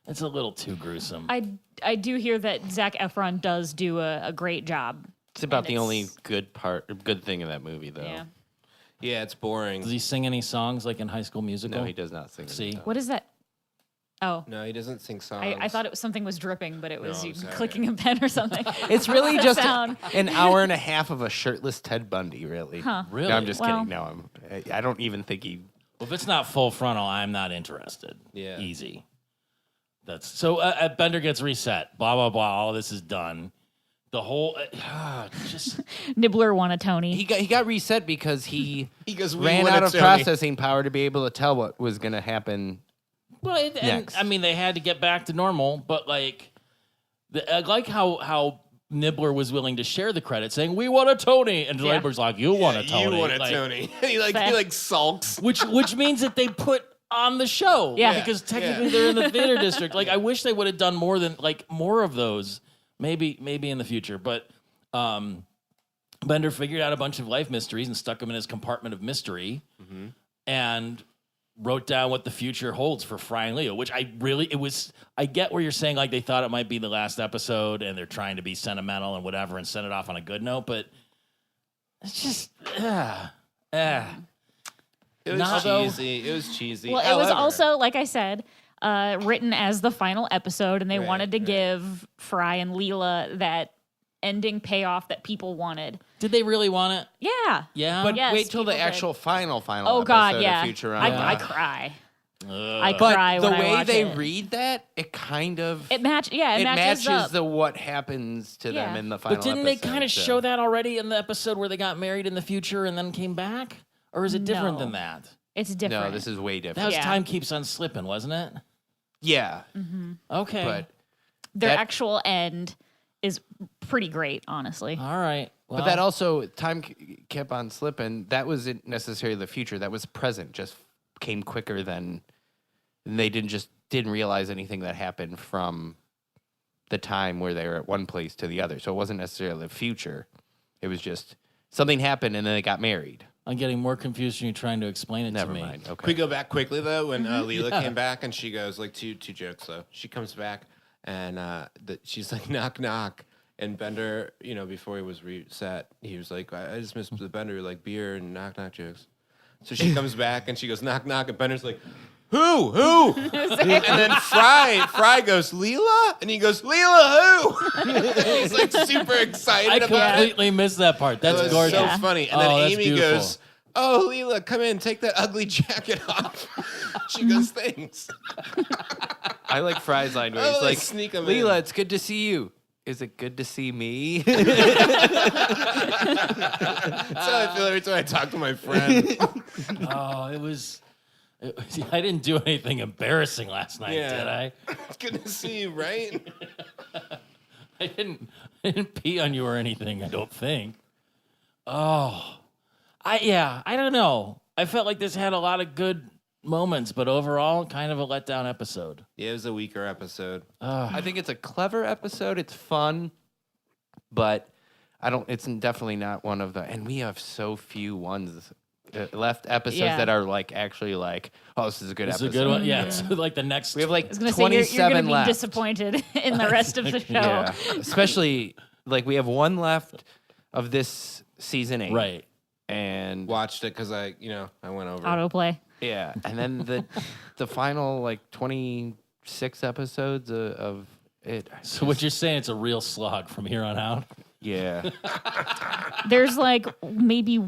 Speaker 3: it's a little too gruesome.
Speaker 1: I do hear that Zac Efron does do a great job.
Speaker 2: It's about
Speaker 1: And
Speaker 2: the
Speaker 1: it's-
Speaker 2: only good thing in that movie, though.
Speaker 1: Yeah.
Speaker 4: Yeah, it's boring.
Speaker 3: Does he sing any songs like in High School Musical?
Speaker 2: No, he does not sing.
Speaker 3: See?
Speaker 1: What is that? Oh.
Speaker 4: No, he doesn't sing songs.
Speaker 1: I thought something was dripping, but it was
Speaker 4: No,
Speaker 1: you
Speaker 4: sorry.
Speaker 1: clicking a pen or something.
Speaker 2: It's really
Speaker 1: That
Speaker 2: just
Speaker 1: sound.
Speaker 2: an hour and a half of a shirtless Ted Bundy, really.
Speaker 1: Huh.
Speaker 3: Really?
Speaker 2: No, I'm just
Speaker 1: Well-
Speaker 2: kidding. No, I don't even think he.
Speaker 3: Well, if it's not full frontal, I'm not interested.
Speaker 4: Yeah.
Speaker 3: Easy. That's so. Bender gets reset. Blah blah blah. All this is done. The whole just
Speaker 1: Nibbler won a Tony.
Speaker 2: He got reset because he
Speaker 4: goes, "We
Speaker 2: ran
Speaker 4: won
Speaker 2: out
Speaker 4: a
Speaker 2: of
Speaker 4: Tony."
Speaker 2: processing power to be able to tell what was going to happen.
Speaker 3: well. And,
Speaker 2: Next.
Speaker 3: I mean, they had to get back to normal, but like, I like how Nibbler was willing to share the credit, saying we won a Tony, and
Speaker 1: Yeah.
Speaker 3: Nibbler's like, "You won a Tony."
Speaker 4: You won a
Speaker 3: Like,
Speaker 4: Tony. he like sulks.
Speaker 3: which means that they put on the show,
Speaker 1: Yeah.
Speaker 3: because technically they're in the theater district. Like, I wish they would have done more of those, maybe in the future. But Bender figured out a bunch of life mysteries and stuck them in his compartment of mystery, and wrote down what the future holds for Fry and Leo. Which I get where you're saying like they thought it might be the last episode and they're trying to be sentimental and whatever and send it off on a good note, but it's just
Speaker 4: It was
Speaker 3: Not though.
Speaker 4: cheesy. It was cheesy.
Speaker 1: Well, it was
Speaker 4: However-
Speaker 1: also, like I said, written as the final episode, and they
Speaker 4: Right,
Speaker 1: wanted to
Speaker 4: right.
Speaker 1: give Fry and Leela that ending payoff that people wanted.
Speaker 3: Did they really want it?
Speaker 1: Yeah.
Speaker 3: Yeah.
Speaker 2: But
Speaker 1: Yes,
Speaker 2: wait till the
Speaker 1: people did.
Speaker 2: actual final
Speaker 1: Oh
Speaker 2: episode
Speaker 1: God,
Speaker 2: of
Speaker 1: yeah.
Speaker 2: Futurama.
Speaker 1: I cry. I
Speaker 2: But
Speaker 1: cry
Speaker 2: the
Speaker 1: when I
Speaker 2: way
Speaker 1: watch
Speaker 2: they
Speaker 1: it.
Speaker 2: read that, it kind of
Speaker 1: It matches
Speaker 2: matches
Speaker 1: up.
Speaker 2: the what happens to them
Speaker 1: Yeah.
Speaker 2: in the final.
Speaker 3: But didn't they
Speaker 2: episode,
Speaker 3: kind of
Speaker 2: so.
Speaker 3: show that already in the episode where they got married in the future and then came back? Or is it different
Speaker 1: No.
Speaker 3: than that?
Speaker 1: It's different.
Speaker 2: No, this is way different.
Speaker 3: That was
Speaker 1: Yeah.
Speaker 3: Time Keeps on Slipping, wasn't it?
Speaker 2: Yeah,
Speaker 3: Okay.
Speaker 2: but
Speaker 1: Their
Speaker 2: that-
Speaker 1: actual end is pretty great, honestly.
Speaker 3: All right. Well,
Speaker 2: but that also kept on slipping. That wasn't necessarily the future. That was present. Just came quicker than and they didn't realize anything that happened from the time where they were at one place to the other. So it wasn't necessarily the future. It was just something happened and then they got married.
Speaker 3: I'm getting more confused when you're trying to explain it
Speaker 2: Never
Speaker 3: to me.
Speaker 2: mind. Okay.
Speaker 4: Can we go back quickly though? When Leela came back and she goes like two jokes though. She comes back and she's like knock knock, and Bender, before he was reset, he was like, I just missed the Bender like beer and knock knock jokes. So she comes back and she goes knock knock, and Bender's like, who? And then Fry goes Leela, and he goes Leela who? He's like super excited
Speaker 3: I
Speaker 4: about it.
Speaker 3: completely missed that part. That's
Speaker 4: It was
Speaker 3: gorgeous.
Speaker 4: so funny. And
Speaker 3: Oh,
Speaker 4: then
Speaker 3: that's
Speaker 4: Amy
Speaker 3: beautiful.
Speaker 4: goes, oh, Leela, come in, take that ugly jacket off. She goes, thanks.
Speaker 2: I like Fry's line where
Speaker 4: Oh,
Speaker 2: he's
Speaker 4: they
Speaker 2: like,
Speaker 4: sneak 'em
Speaker 2: Leela,
Speaker 4: in.
Speaker 2: it's good to see you. Is it good to see me?
Speaker 4: That's how I feel every time I talk to my friend.
Speaker 3: Oh, it was. I didn't do anything embarrassing last night,
Speaker 4: Yeah.
Speaker 3: did I?
Speaker 4: It's good to see you, right?
Speaker 3: I didn't pee on you or anything, I don't think. Oh. I don't know. I felt like this had a lot of good moments, but overall, kind of a letdown episode.
Speaker 4: Yeah, it was a weaker episode.
Speaker 2: I think it's a clever episode. It's fun, but it's definitely not one of the, and we have so few ones left episodes
Speaker 1: Yeah.
Speaker 2: that are like actually like, oh, this is a good
Speaker 3: It's a
Speaker 2: episode.
Speaker 3: good one. Yeah, so like the next.
Speaker 2: We have like
Speaker 1: I was going to say, you're
Speaker 2: 27
Speaker 1: going to be
Speaker 2: left.
Speaker 1: disappointed in the rest of the show.
Speaker 2: Yeah, especially like we have one left of this season 8.
Speaker 3: Right.
Speaker 2: And
Speaker 4: Watched it because I went over.
Speaker 1: Autoplay.
Speaker 2: yeah, and then the final like 26 episodes of
Speaker 3: So what you're saying, it's a real slog from here on out?
Speaker 2: Yeah.
Speaker 1: There's like maybe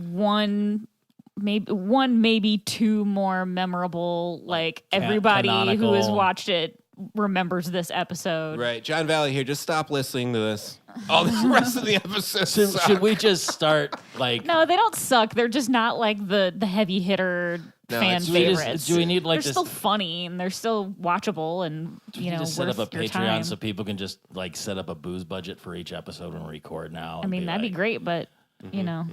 Speaker 1: maybe two more memorable, like everybody who has
Speaker 3: canonical.
Speaker 1: watched it remembers this episode.
Speaker 4: Right, John Valley here. Just stop listening to this. All the rest of the episodes.
Speaker 3: Should we just start like?
Speaker 1: No, they don't suck. They're just not like the heavy hitter fan
Speaker 3: do we
Speaker 1: favorites.
Speaker 3: do we need like
Speaker 1: they're
Speaker 3: this?
Speaker 1: still funny and they're still watchable and
Speaker 3: You just set
Speaker 1: worth
Speaker 3: up a
Speaker 1: your
Speaker 3: Patreon
Speaker 1: time.
Speaker 3: so people can just like set up a booze budget for each episode when we record now.
Speaker 1: I mean, that'd be great, but you know,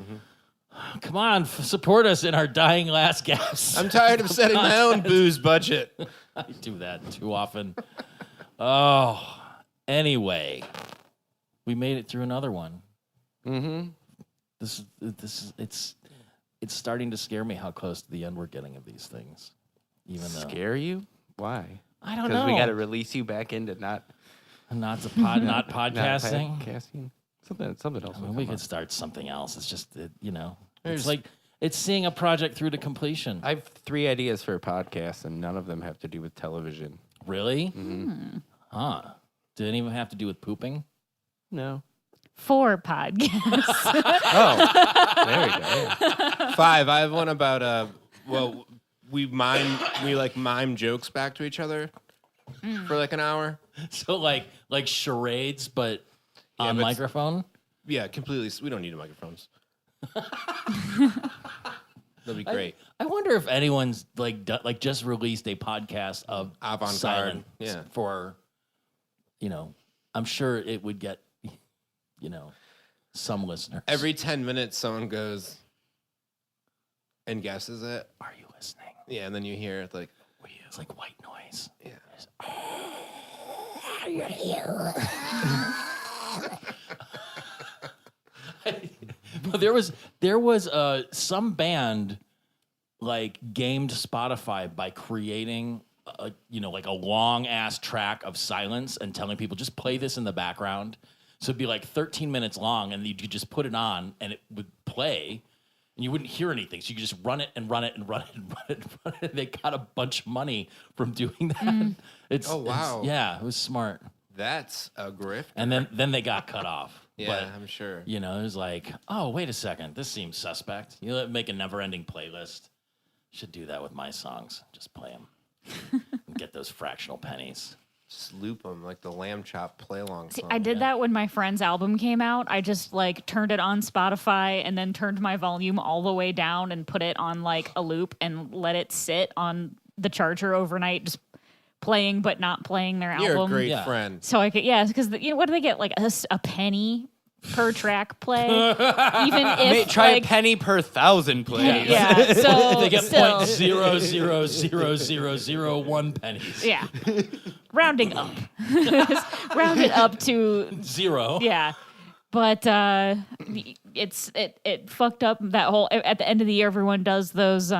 Speaker 3: Come on, support us in our dying last gasps.
Speaker 4: I'm tired of setting my own booze budget.
Speaker 3: I do that too often. Oh, anyway, we made it through another one.
Speaker 2: Mm-hmm.
Speaker 3: This is it's starting to scare me how close to the end we're getting of these things. Even though
Speaker 2: Scare you? Why?
Speaker 3: I don't
Speaker 2: Because
Speaker 3: know,
Speaker 2: we got to release you back into not
Speaker 3: not podcasting.
Speaker 2: Podcasting. Something else.
Speaker 3: I mean,
Speaker 2: will
Speaker 3: we
Speaker 2: come
Speaker 3: could
Speaker 2: up.
Speaker 3: start something else. It's just it's
Speaker 4: There's-
Speaker 3: like it's seeing a project through to completion.
Speaker 2: I have 3 ideas for a podcast, and none of them have to do with television.
Speaker 3: Really?
Speaker 2: Mm-hmm.
Speaker 3: Huh? Did any of them have to do with pooping?
Speaker 2: No.
Speaker 1: 4 podcasts.
Speaker 2: Oh, there we go. Yeah.
Speaker 4: 5. I have one about we mime jokes back to each other for like an hour.
Speaker 3: So like charades, but on
Speaker 4: but-
Speaker 3: microphone.
Speaker 4: Yeah, completely. We don't need microphones. That'd be great.
Speaker 3: I wonder if anyone's like just released a podcast of
Speaker 4: Avant-garde,
Speaker 3: silence
Speaker 4: yeah.
Speaker 3: for, I'm sure it would get, some listeners.
Speaker 4: Every 10 minutes, someone goes and guesses it.
Speaker 3: Are you listening?
Speaker 4: Yeah, and then you hear it like,
Speaker 3: It's like white noise.
Speaker 4: yeah.
Speaker 3: But there was some band like gamed Spotify by creating like a long ass track of silence and telling people just play this in the background. So it'd be like 13 minutes long, and you could just put it on and it would play, and you wouldn't hear anything. So you could just run it and run it and run it and run it and run it. They got a bunch of money from doing that.
Speaker 4: Oh, wow.
Speaker 3: Yeah, it was smart.
Speaker 4: That's a grift.
Speaker 3: And then they got cut off.
Speaker 4: Yeah,
Speaker 3: But
Speaker 4: I'm sure.
Speaker 3: it was like, oh, wait a second. This seems suspect. Make a never-ending playlist. Should do that with my songs. Just play them. And get those fractional pennies.
Speaker 4: Just loop them like the lamb chop play along
Speaker 1: See,
Speaker 4: song.
Speaker 1: I did that when my friend's album came out. I just like turned it on Spotify and then turned my volume all the way down and put it on like a loop and let it sit on the charger overnight, just playing but not playing their
Speaker 4: You're
Speaker 1: album.
Speaker 4: a great
Speaker 3: Yeah.
Speaker 4: friend.
Speaker 1: So I could, because what do they get? Like a penny per track play, even if
Speaker 2: Try
Speaker 1: like,
Speaker 2: a penny per 1,000 plays.
Speaker 1: Yeah, so
Speaker 3: They get
Speaker 1: still,
Speaker 3: 0.00001 pennies.
Speaker 1: yeah, rounding up, round it up to
Speaker 3: 0.
Speaker 1: yeah. But it fucked up that whole. At the end of the year, everyone does those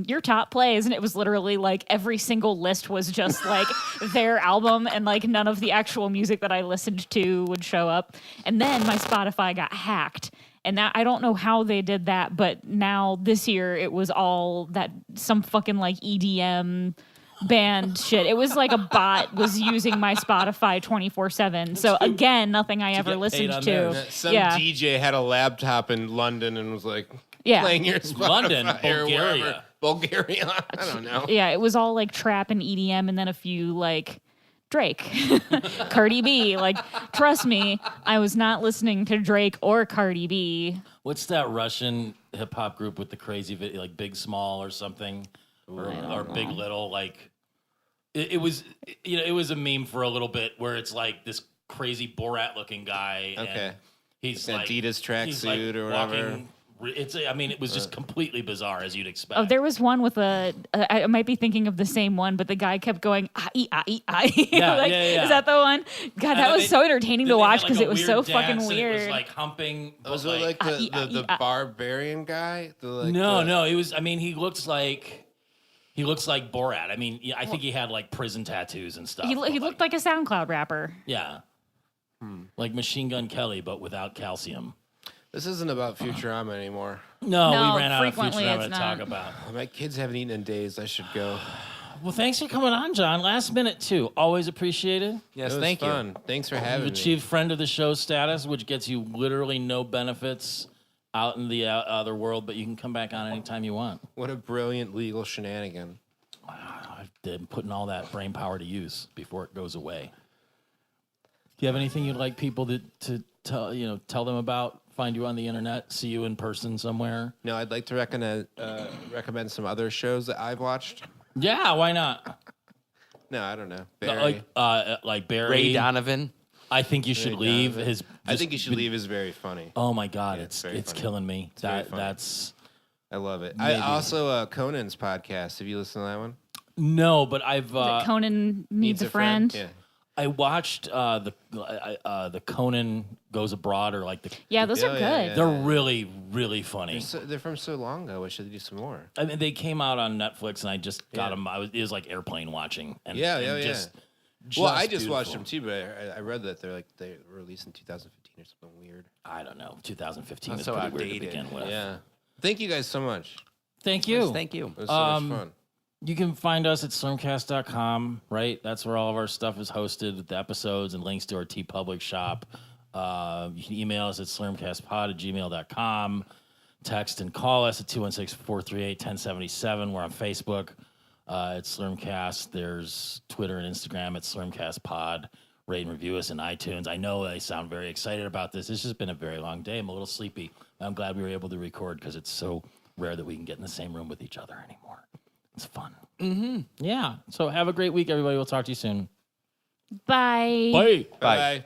Speaker 1: your top plays, and it was literally like every single list was just like their album, and like none of the actual music that I listened to would show up. And then my Spotify got hacked, and now I don't know how they did that, but now this year it was all that some fucking like EDM band shit. It was like a bot was using my Spotify 24/7. So again, nothing I ever
Speaker 3: get paid
Speaker 1: listened
Speaker 3: on
Speaker 1: to.
Speaker 3: theirs.
Speaker 4: Some DJ had a laptop in London and was like playing your Spotify
Speaker 3: London,
Speaker 4: or
Speaker 3: Bulgaria.
Speaker 4: wherever. Bulgaria. I don't know.
Speaker 1: Yeah, it was all like trap and EDM, and then a few like Drake, Cardi B. Like, trust me, I was not listening to Drake or Cardi B.
Speaker 3: What's that Russian hip hop group with the crazy video, like Big Small or something, or Big Little? Like, it was a meme for a little bit where it's like this crazy Borat looking guy.
Speaker 4: Okay.
Speaker 3: And he's
Speaker 4: An
Speaker 3: like
Speaker 4: Adidas
Speaker 3: he's,
Speaker 4: tracksuit or whatever.
Speaker 3: walking- it was just completely bizarre as you'd expect.
Speaker 1: Oh, there was one with I might be thinking of the same one, but the guy kept going, ah-ee.
Speaker 3: Yeah,
Speaker 1: like,
Speaker 3: yeah.
Speaker 1: Is that the one? God,
Speaker 3: And
Speaker 1: that
Speaker 3: then
Speaker 1: was so entertaining to
Speaker 3: then they
Speaker 1: watch
Speaker 3: had,
Speaker 1: because
Speaker 3: like,
Speaker 1: it
Speaker 3: a
Speaker 1: was so
Speaker 3: weird
Speaker 1: fucking
Speaker 3: dance, and
Speaker 1: weird.
Speaker 3: It was like humping. but,
Speaker 4: Was it like the barbarian guy?
Speaker 3: No, it was. I mean, he looks like Borat. I mean, I think he had like prison tattoos and stuff.
Speaker 1: He
Speaker 3: but,
Speaker 1: looked like a SoundCloud rapper.
Speaker 3: yeah, like Machine Gun Kelly, but without calcium.
Speaker 4: This isn't about Futurama anymore.
Speaker 3: No,
Speaker 1: No,
Speaker 3: we ran out of
Speaker 1: frequently
Speaker 3: Futurama
Speaker 1: it's
Speaker 3: to talk
Speaker 1: not.
Speaker 3: about.
Speaker 4: My kids haven't eaten in days. I should go.
Speaker 3: Well, thanks for coming on, John. Last minute, too. Always appreciated.
Speaker 2: Yes,
Speaker 4: It was
Speaker 2: thank you.
Speaker 4: fun. Thanks for having
Speaker 3: You've
Speaker 4: me.
Speaker 3: achieved friend of the show status, which gets you literally no benefits out in the other world, but you can come back on anytime you want.
Speaker 4: What a brilliant legal shenanigan.
Speaker 3: I've been putting all that brain power to use before it goes away. Do you have anything you'd like people to tell them about? Find you on the internet, see you in person somewhere?
Speaker 4: No, I'd like to recommend some other shows that I've watched.
Speaker 3: Yeah, why not?
Speaker 4: No, I don't know. Barry.
Speaker 3: Like Barry.
Speaker 2: Ray Donovan.
Speaker 3: I think you should
Speaker 4: Ray
Speaker 3: leave.
Speaker 4: Donovan. I think you should leave is very funny.
Speaker 3: Oh my God,
Speaker 4: Yeah,
Speaker 3: it's
Speaker 4: very funny.
Speaker 3: killing me.
Speaker 4: very funny.
Speaker 3: That's
Speaker 4: I love it.
Speaker 3: Maybe.
Speaker 4: I also Conan's podcast. Have you listened to that one?
Speaker 3: no, but I've
Speaker 1: Conan needs a friend.
Speaker 4: Yeah.
Speaker 3: I watched the Conan Goes Abroad or like the
Speaker 1: Yeah, those are
Speaker 4: Yeah,
Speaker 1: good.
Speaker 4: yeah, yeah.
Speaker 3: they're really really funny.
Speaker 4: They're from so long ago. I should do some more.
Speaker 3: I mean, they came out on Netflix and I just got them. It was like airplane watching. And,
Speaker 4: Yeah,
Speaker 3: and
Speaker 4: yeah, yeah.
Speaker 3: just
Speaker 4: Well, I just
Speaker 3: beautiful.
Speaker 4: watched them too, but I read that they were released in 2015 or something weird.
Speaker 3: I don't know. 2015
Speaker 2: That's
Speaker 3: is
Speaker 2: so
Speaker 3: pretty weird to
Speaker 2: outdated.
Speaker 3: begin with.
Speaker 4: Yeah. Thank you guys so much.
Speaker 3: Thank you.
Speaker 2: Yes, thank you.
Speaker 4: It was so much fun.
Speaker 3: You can find us at slurmcast.com, right? That's where all of our stuff is hosted with the episodes and links to our TeePublic shop. You can email us at slurmcastpod@gmail.com. Text and call us at 216-438-1077. We're on Facebook at Slurmcast. There's Twitter and Instagram at slurmcastpod. Rate and review us in iTunes. I know I sound very excited about this. It's just been a very long day. I'm a little sleepy. I'm glad we were able to record because it's so rare that we can get in the same room with each other anymore. It's fun. Mm-hmm. Yeah. So have a great week, everybody. We'll talk to you soon.
Speaker 1: Bye.
Speaker 3: Bye.
Speaker 4: Bye.